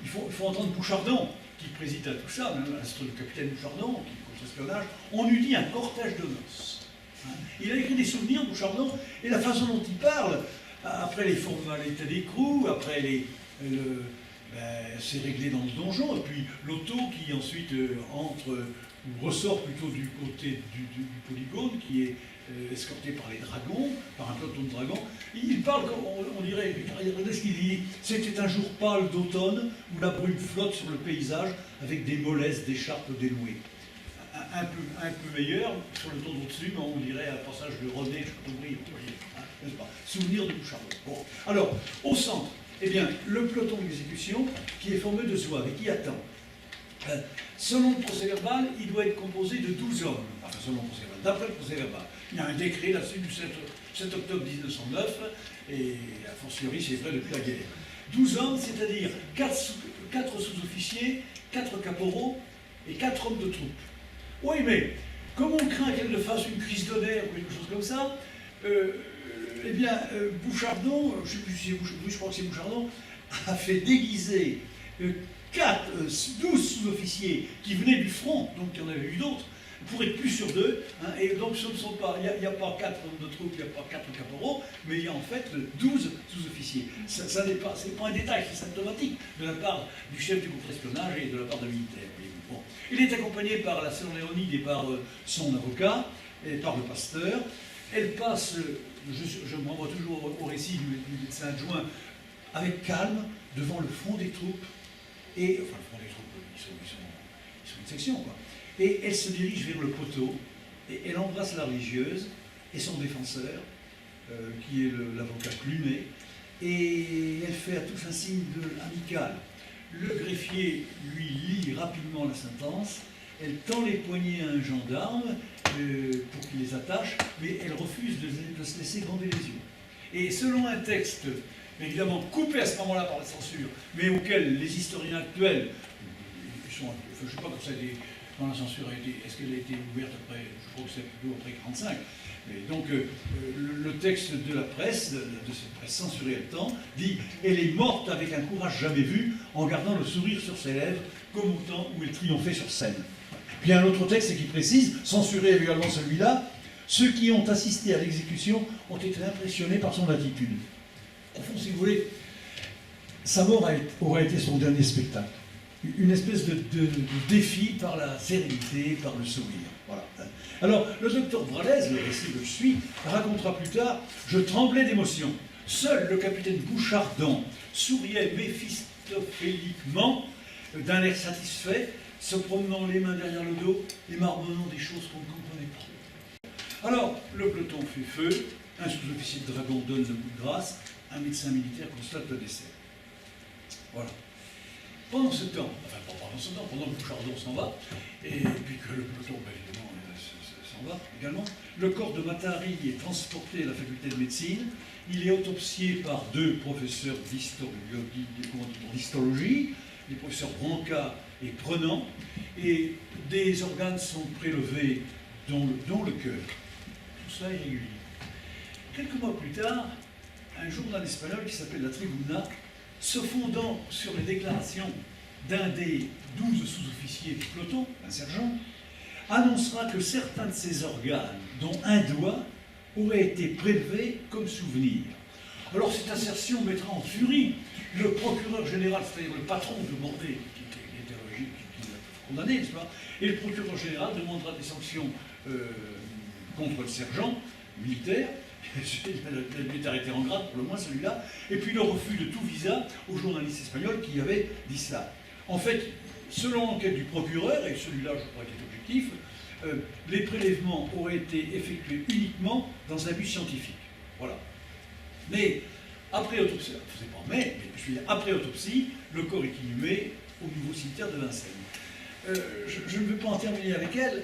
il faut entendre Bouchardon, qui préside à tout ça, même le capitaine Bouchardon, qui est contre-espionnage. On eût dit un cortège de noces. Hein. Il a écrit des souvenirs, Bouchardon, et la façon dont il parle, après les formalités d'écrou, après c'est réglé dans le donjon, et puis l'auto qui ensuite entre, ou ressort plutôt du côté du polygone, qui est escorté par les dragons, par un peloton de dragons. Il parle, on dirait, regardez ce qu'il dit, c'était un jour pâle d'automne où la brume flotte sur le paysage avec des mollesses d'écharpes dénouées. Un peu meilleur, sur le ton au-dessus, mais on dirait un passage de René Chateaubriand, n'est-ce pas? Souvenir de Bouchardon. Bon. Alors, au centre, eh bien, le peloton d'exécution qui est formé de zouaves et qui attend. Selon le procès-verbal, il doit être composé de 12 hommes. Enfin, selon le procès-verbal, d'après le procès-verbal. Il y a un décret là-dessus du 7 octobre 1909, et a fortiori, c'est vrai depuis la guerre. 12 hommes, c'est-à-dire 4 sous-officiers, 4 caporaux et 4 hommes de troupe. Oui, mais comme on craint qu'elle ne fasse une crise de nerfs ou quelque chose comme ça, eh bien, Bouchardon, je ne sais plus si c'est Bouchardon, je crois que c'est Bouchardon, a fait déguiser 12 sous-officiers qui venaient du front, donc il y en avait eu d'autres, pour être plus sur 2, hein, et donc ce ne sont pas, il n'y a pas 4 hommes de troupe, il n'y a pas 4 caporaux, mais il y a en fait 12 sous-officiers. Ça n'est pas, c'est pas un détail, c'est symptomatique de la part du chef du contre-espionnage et de la part de militaires. Bon. Il est accompagné par la sœur Léonide et par son avocat, et par le pasteur. Elle passe, je me renvoie toujours au récit du médecin adjoint, avec calme, devant le front des troupes, et, enfin le front des troupes, ils sont une section, quoi. Et elle se dirige vers le poteau, et elle embrasse la religieuse et son défenseur, qui est l'avocat Clunet, et elle fait à tous un signe amical. Le greffier lui lit rapidement la sentence, elle tend les poignets à un gendarme pour qu'il les attache, mais elle refuse de se laisser bander les yeux. Et selon un texte, évidemment coupé à ce moment-là par la censure, mais auquel les historiens actuels, je ne sais pas comme ça, quand la censure a été, est-ce qu'elle a été ouverte après, je crois que c'est plutôt après 1945, mais donc le texte de la presse, de cette presse censurée à le temps, dit « Elle est morte avec un courage jamais vu, en gardant le sourire sur ses lèvres, comme au temps où elle triomphait sur scène. » Puis il y a un autre texte qui précise, censuré également celui-là, « Ceux qui ont assisté à l'exécution ont été impressionnés par son attitude. » Au fond, si vous voulez, sa mort aura été son dernier spectacle. une espèce de défi par la sérénité, par le sourire. Voilà. Alors, le docteur Bralaise, le récit que je suis, racontera plus tard: je tremblais d'émotion. Seul le capitaine Bouchardon souriait méphistophéliquement, d'un air satisfait, se promenant les mains derrière le dos et marmonnant des choses qu'on ne comprenait pas. Alors, le peloton fait feu, un sous-officier de dragon donne le coup de grâce, un médecin militaire constate le décès. Voilà. Pendant ce temps, enfin pas pendant ce temps, pendant que Bouchardon s'en va, et puis que le peloton, évidemment, s'en va également, le corps de Matari est transporté à la faculté de médecine. Il est autopsié par deux professeurs d'histologie, les professeurs Branca et Prenant, et des organes sont prélevés, dont le cœur. Tout ça est régulier. Quelques mois plus tard, un journal espagnol qui s'appelle La Tribuna, se fondant sur les déclarations d'un des 12 sous-officiers du peloton, un sergent, annoncera que certains de ces organes, dont un doigt, auraient été prélevés comme souvenir. Alors cette assertion mettra en furie le procureur général, c'est-à-dire le patron de Mordé, qui l'a condamné, n'est-ce pas? Et le procureur général demandera des sanctions contre le sergent militaire. Il est arrêté en grade, pour le moins celui-là, et puis le refus de tout visa aux journalistes espagnols qui avaient dit cela. En fait, selon l'enquête du procureur, et celui-là je crois qu'il est objectif, les prélèvements auraient été effectués uniquement dans un but scientifique. Voilà. Mais après autopsie, après autopsie, le corps est inhumé au nouveau cimetière de Vincennes. Je ne veux pas en terminer avec elle,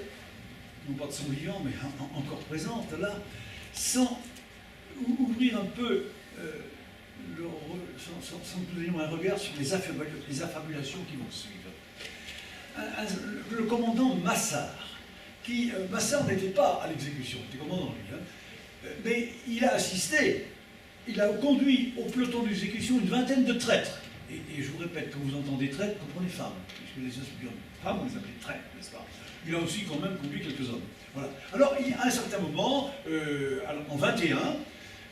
non pas de son vivant, mais encore présente là, sans ouvrir un peu, sans donner un regard sur les affabulations qui vont suivre. Le commandant Massard, Massard n'était pas à l'exécution, il était commandant lui, mais il a assisté, il a conduit au peloton d'exécution une vingtaine de traîtres. Et je vous répète, quand vous entendez traîtres, comprenez femmes, puisque les espions femmes, on les appelait traîtres, n'est-ce pas? Il a aussi quand même conduit quelques hommes. Voilà. Alors, à un certain moment, en 21,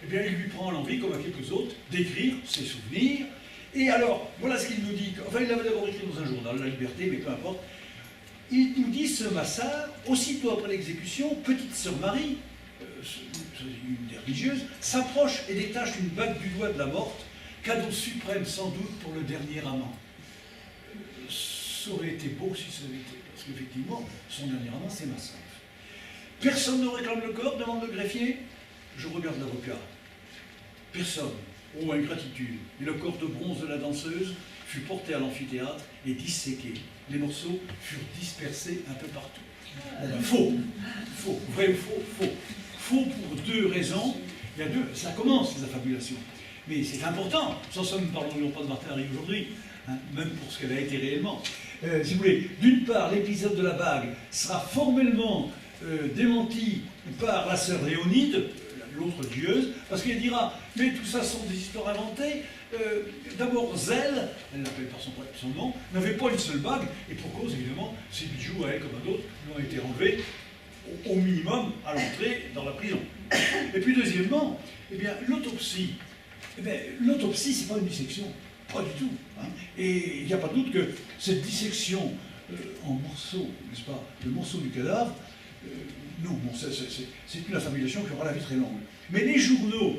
eh bien, il lui prend l'envie, comme à quelques autres, d'écrire ses souvenirs. Et alors, voilà ce qu'il nous dit. Enfin, il l'avait d'abord écrit dans un journal, La Liberté, mais peu importe. Il nous dit, ce Massard, aussitôt après l'exécution, petite sœur Marie, une des religieuses, s'approche et détache une bague du doigt de la morte, cadeau suprême sans doute pour le dernier amant. Ça aurait été beau si ça avait été, parce qu'effectivement, son dernier amant, c'est Massard. Personne ne réclame le corps, demande le greffier. Je regarde l'avocat. Personne. Oh, ingratitude. Et le corps de bronze de la danseuse fut porté à l'amphithéâtre et disséqué. Les morceaux furent dispersés un peu partout. Faux. Faux. Vrai ou faux? Faux. Faux pour deux raisons. Il y a deux. Ça commence, les affabulations. Mais c'est important. Sans ça, nous ne parlons pas de Martin aujourd'hui, hein, même pour ce qu'elle a été réellement. Si vous voulez, d'une part, l'épisode de la bague sera formellement démenti par la sœur Léonide, l'autre dieuse, parce qu'elle dira, mais tout ça sont des histoires inventées. D'abord, Zèle, elle l'appelle par son nom, n'avait pas une seule bague, et pour cause, évidemment, ses bijoux, à elle comme à d'autres, lui ont été enlevés au minimum à l'entrée dans la prison. Et puis deuxièmement, eh bien, l'autopsie, c'est pas une dissection, pas du tout. Hein. Et il n'y a pas de doute que cette dissection en morceaux, n'est-ce pas, le morceau du cadavre, non, bon, c'est une affabulation qui aura la vie très longue. Mais les journaux,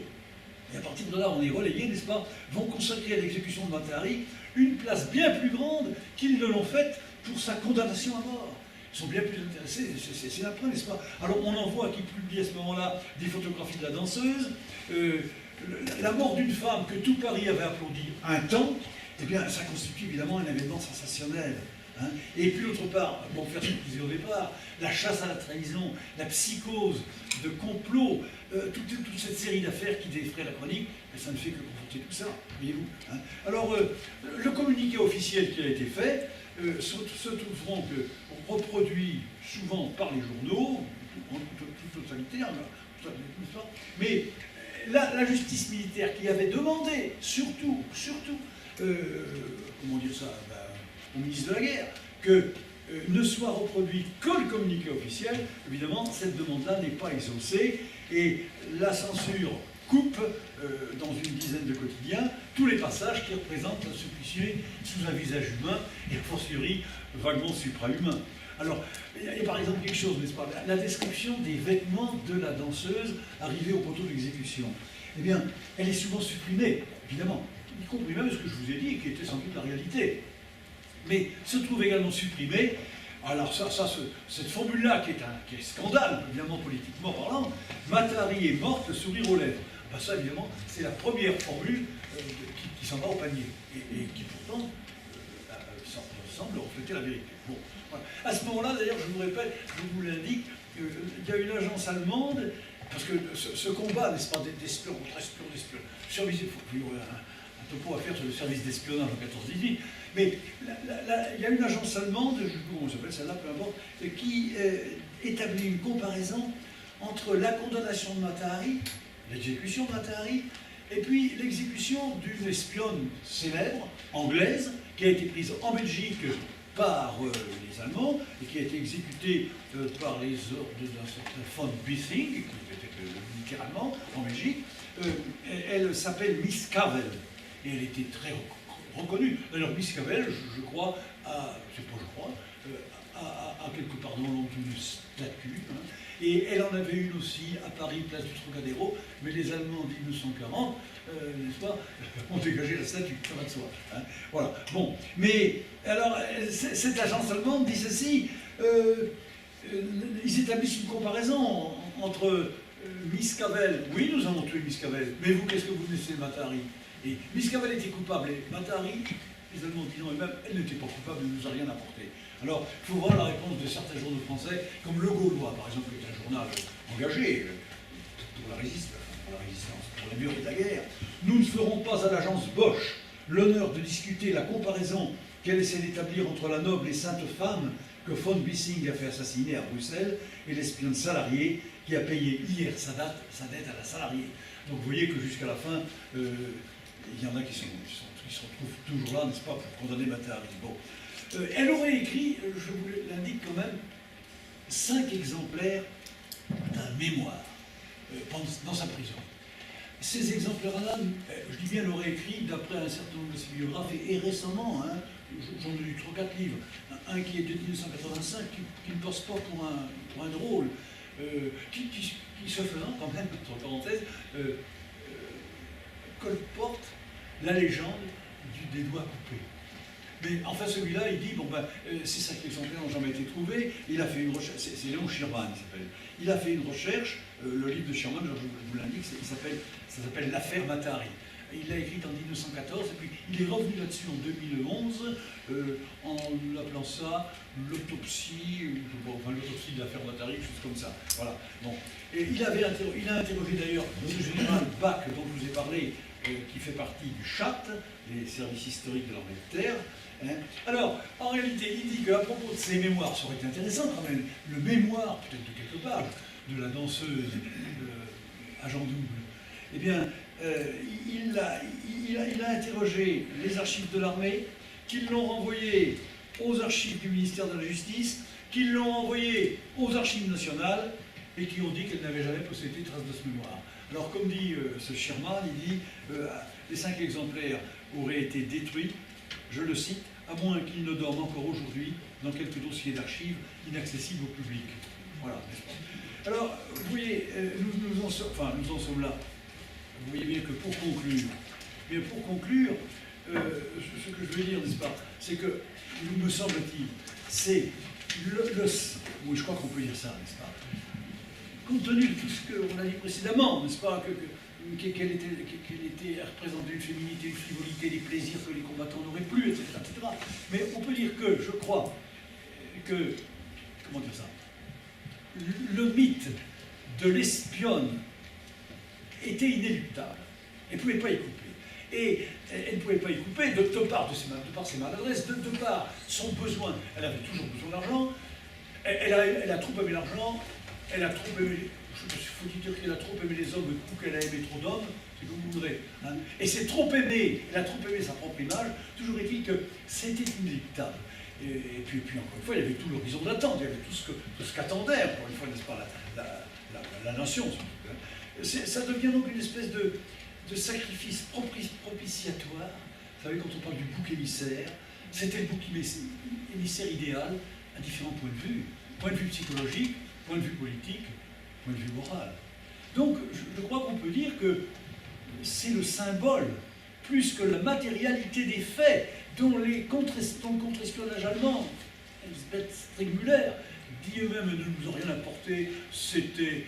et à partir de là on est relayé, n'est-ce pas, vont consacrer à l'exécution de Matari une place bien plus grande qu'ils ne l'ont faite pour sa condamnation à mort. Ils sont bien plus intéressés, c'est la preuve, n'est-ce pas? Alors on en voit qui publie à ce moment-là des photographies de la danseuse, la mort d'une femme que tout Paris avait applaudi un temps, eh bien ça constitue évidemment un événement sensationnel. Hein. Et puis d'autre part, pour faire ce que je disais au départ, la chasse à la trahison, la psychose de complot, toute cette série d'affaires qui défraient la chronique, ça ne fait que conforter tout ça, voyez-vous. Hein. Alors, le communiqué officiel qui a été fait se trouveront reproduit souvent par les journaux, en toute totalité, mais la justice militaire qui avait demandé, surtout, comment dire ça, au ministre de la Guerre, que ne soit reproduit que le communiqué officiel, évidemment, cette demande-là n'est pas exaucée, et la censure coupe dans une dizaine de quotidiens tous les passages qui représentent la suppucier sous un visage humain et a fortiori vaguement suprahumain. Alors, il y a par exemple quelque chose, n'est-ce pas, la description des vêtements de la danseuse arrivée au poteau d'exécution. Eh bien, elle est souvent supprimée, évidemment, y compris même ce que je vous ai dit, qui était sans doute la réalité. Mais se trouve également supprimée, alors cette formule-là, qui est scandale, évidemment, politiquement parlant, Matahari est morte, le sourire aux lèvres. Ben ça, évidemment, c'est la première formule qui s'en va au panier, et qui pourtant semble refléter la vérité. Bon, voilà. À ce moment-là, d'ailleurs, je vous répète, je vous l'indique, il y a une agence allemande, parce que ce combat, n'est-ce pas, d'espions, contre espions, d'espions, il y aurait un topo à faire sur le service d'espionnage en 14-18, mais il y a une agence allemande, je ne sais plus comment on s'appelle celle-là, peu importe, qui établit une comparaison entre la condamnation de Matahari, l'exécution de Matahari, et puis l'exécution d'une espionne célèbre, anglaise, qui a été prise en Belgique par les Allemands, et qui a été exécutée par les ordres d'un certain von Bissing, qui était littéralement en Belgique. Elle s'appelle Miss Cavell, et elle était très reconnue. D'ailleurs, Miss Cavell, je crois, a quelque part dans l'ombre une statue, hein. Et elle en avait une aussi à Paris, place du Trocadéro, mais les Allemands de 1940, n'est-ce pas, ont dégagé la statue, ça va de soi. Hein. Voilà. Bon, mais alors, cette agence allemande dit ceci, ils établissent une comparaison entre Miss Cavell, oui, nous avons tué Miss Cavell, mais vous, qu'est-ce que vous connaissez de Matahari? Et Miss Cavell était coupable, et Matahari, les Allemands disent non, et même elle n'était pas coupable, elle ne nous a rien apporté. Alors, il faut voir la réponse de certains journaux français, comme Le Gaulois, par exemple, qui est un journal engagé pour la résistance, pour la durée de la guerre. Nous ne ferons pas à l'agence Bosch l'honneur de discuter la comparaison qu'elle essaie d'établir entre la noble et sainte femme que von Bissing a fait assassiner à Bruxelles et l'espionne salariée qui a payé hier sa dette à la salariée. Donc vous voyez que jusqu'à la fin, il y en a qui se retrouvent toujours là, n'est-ce pas, pour condamner Matahari. Bon. Elle aurait écrit, je vous l'indique quand même, 5 exemplaires d'un mémoire dans sa prison. Ces exemplaires-là, je dis bien, elle aurait écrit d'après un certain nombre de ses biographes, et récemment, hein, j'en ai lu 3-4 livres, un qui est de 1985, qui ne passe pas pour un drôle, qui se faisant quand même, entre parenthèses, colporte la légende des doigts coupés. Mais enfin, celui-là, il dit, bon ben, ces 5 exemplaires n'ont jamais été trouvés. Il a fait une recherche, c'est Léon Schirman, il s'appelle. Il a fait une recherche, le livre de Schirman, je vous l'indique, ça s'appelle L'affaire Matahari. Il l'a écrit en 1914, et puis il est revenu là-dessus en 2011, en appelant ça l'autopsie, l'autopsie de l'affaire Matahari, quelque chose comme ça. Voilà. Bon. Et il a interrogé d'ailleurs le général Bach, dont je vous ai parlé, qui fait partie du CHAT, les services historiques de l'armée de terre. Hein. Alors, en réalité, il dit qu'à propos de ces mémoires, ça aurait été intéressant quand même, le mémoire, peut-être de quelques pages, de la danseuse agent double, eh bien, il a interrogé les archives de l'armée, qui l'ont renvoyé aux archives du ministère de la Justice, qui l'ont envoyé aux archives nationales, et qui ont dit qu'elle n'avait jamais possédé trace de ce mémoire. Alors, comme dit ce Schirman, il dit les 5 exemplaires auraient été détruits, je le cite, à moins qu'ils ne dorment encore aujourd'hui dans quelques dossiers d'archives inaccessibles au public. Voilà, n'est-ce pas? Alors, vous voyez, nous en sommes là. Vous voyez bien que pour conclure, ce que je veux dire, n'est-ce pas, c'est que, me semble-t-il, c'est oui, je crois qu'on peut dire ça, n'est-ce pas? Compte tenu de tout ce qu'on a dit précédemment, n'est-ce pas, qu'elle était représentée une féminité, une frivolité, des plaisirs que les combattants n'auraient plus, etc., etc. Mais on peut dire que, je crois, que, comment dire ça, le mythe de l'espionne était inéluctable. Elle ne pouvait pas y couper. Et elle ne pouvait pas y couper de par ses maladresses, de par son besoin. Elle avait toujours besoin d'argent, elle a trop aimé l'argent, elle a trop aimé, il faut dire qu'elle a trop aimé les hommes ou qu'elle a aimé trop d'hommes, si vous voudrez. Hein. Et c'est trop aimé, elle a trop aimé sa propre image, toujours est-il que c'était inéluctable. Et puis encore une fois, il y avait tout l'horizon d'attente, il y avait tout ce qu'attendait, encore une fois, n'est-ce pas, la nation. Ça devient donc une espèce de sacrifice propitiatoire. Vous savez, quand on parle du bouc émissaire, c'était le bouc émissaire idéal à différents points de vue. Point de vue psychologique, point de vue politique, point de vue moral. Donc, je crois qu'on peut dire que c'est le symbole, plus que la matérialité des faits, dont le contre-espionnage allemand, Elisabeth Striegmüller, dit eux-mêmes ne nous ont rien apporté, c'était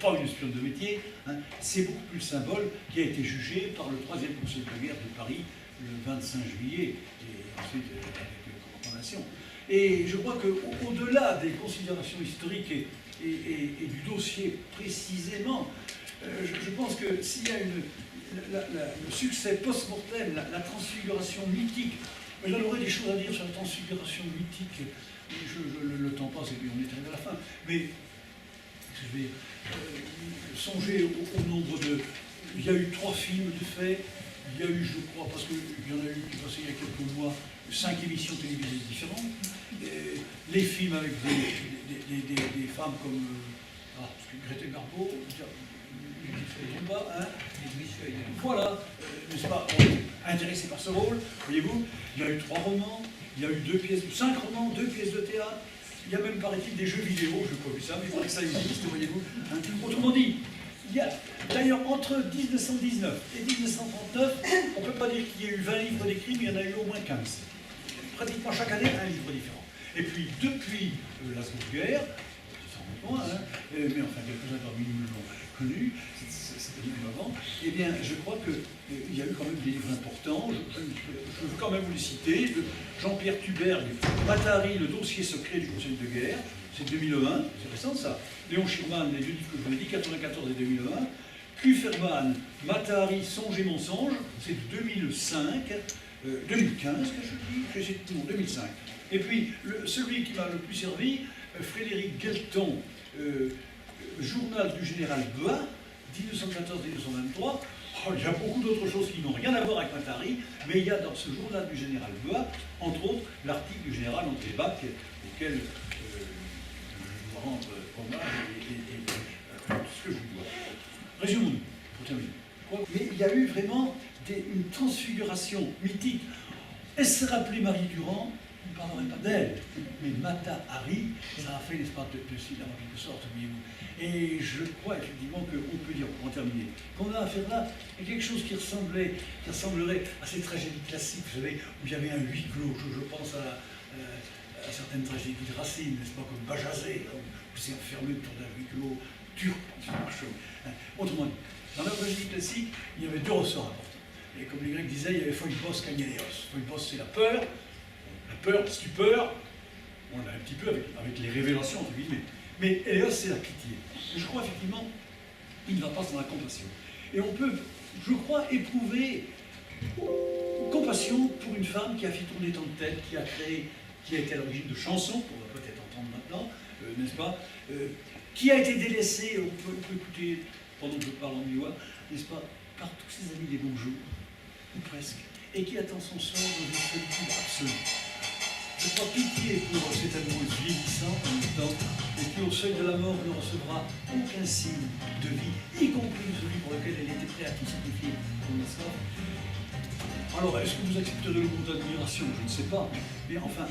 pas une espionne de métier, hein. C'est beaucoup plus le symbole qui a été jugé par le 3e Conseil de guerre de Paris le 25 juillet, et ensuite avec condamnation. Et je crois qu'au-delà des considérations historiques et du dossier précisément, je pense que s'il y a le succès post-mortem, la transfiguration mythique, mais j'en aurais des choses à dire sur la transfiguration mythique, le temps passe et puis on est arrivé à la fin, mais je vais songer au nombre de... Il y a eu 3 films de fait, il y a eu, je crois, parce qu'il y en a eu qui passaient il y a quelques mois, 5 émissions télévisées différentes, les films avec des femmes comme Greta Garbo, voilà, n'est-ce pas, intéressé par ce rôle, voyez-vous, il y a eu 3 romans, il y a eu 5 romans, 2 pièces de théâtre, il y a même, paraît-il, des jeux vidéo, je n'ai pas vu ça, mais il faudrait que ça existe, voyez-vous. Hein. Autrement dit, il y a, d'ailleurs, entre 1919 et 1939, on ne peut pas dire qu'il y ait eu 20 livres d'écrits, mais il y en a eu au moins 15. Pratiquement chaque année, un livre différent. Et puis, depuis la Seconde Guerre, sans doute moins, hein, mais enfin, quelques-uns parmi nous l'ont connu, c'était même avant, eh bien, je crois qu'il y a eu quand même des livres importants. Je veux quand même vous les citer. De Jean-Pierre Tuberg, Matahari, le dossier secret du Conseil de guerre, c'est 2001, c'est récent ça. Léon Schirman, les 2 livres que je vous ai dit, 94 et 2001. Kuferman, Matahari, Songe et mensonge, c'est de 2005, 2015 que je dis, non, 2005. Et puis, celui qui m'a le plus servi, Frédéric Guelton, Journal du général Bois, 1914-1923, il y a beaucoup d'autres choses qui n'ont rien à voir avec Matahari, mais il y a dans ce journal du général Bois, entre autres, l'article du général André Bach, auquel je dois rendre hommage et tout ce que je vous dois. Résumons-nous, pour terminer. Mais il y a eu vraiment une transfiguration mythique. Est-ce rappelé Marie Durand? On ne parlerait pas d'elle, mais Matahari, ça a fait, n'est-ce pas, de cinéma en quelque sorte, voyez-vous. Et je crois effectivement qu'on peut dire, pour en terminer, qu'on a affaire là à quelque chose qui ressemblerait à ces tragédies classiques, vous savez, où il y avait un huis clos. Je pense à certaines tragédies de Racine, n'est-ce pas, comme Bajazet, où c'est enfermé autour d'un huis clos turc, autrement dit. Dans la tragédie classique, il y avait 2 ressorts importants. Et comme les Grecs disaient, il y avait Phoibos, Kagnéléos. Phoibos, c'est la peur, la stupeur, on l'a un petit peu avec les révélations, entre guillemets. Mais Éléos, c'est la pitié. Et je crois effectivement, il ne va pas dans la compassion. Et on peut, je crois, éprouver compassion pour une femme qui a fait tourner tant de têtes, qui a été à l'origine de chansons, qu'on va peut-être entendre maintenant, n'est-ce pas, qui a été délaissée, on peut écouter, pendant que je parle en miroir, n'est-ce pas, par tous ses amis des bons jours, ou presque, et qui attend son sort dans une solitude absolue. Je crois pitié pour cette amoureuse vieillissante en même temps, et qui au seuil de la mort ne recevra aucun signe de vie, y compris celui pour lequel elle était prête à tout sacrifier pour le sort. Alors, est-ce que vous accepterez le mot d'admiration? Je ne sais pas, mais enfin...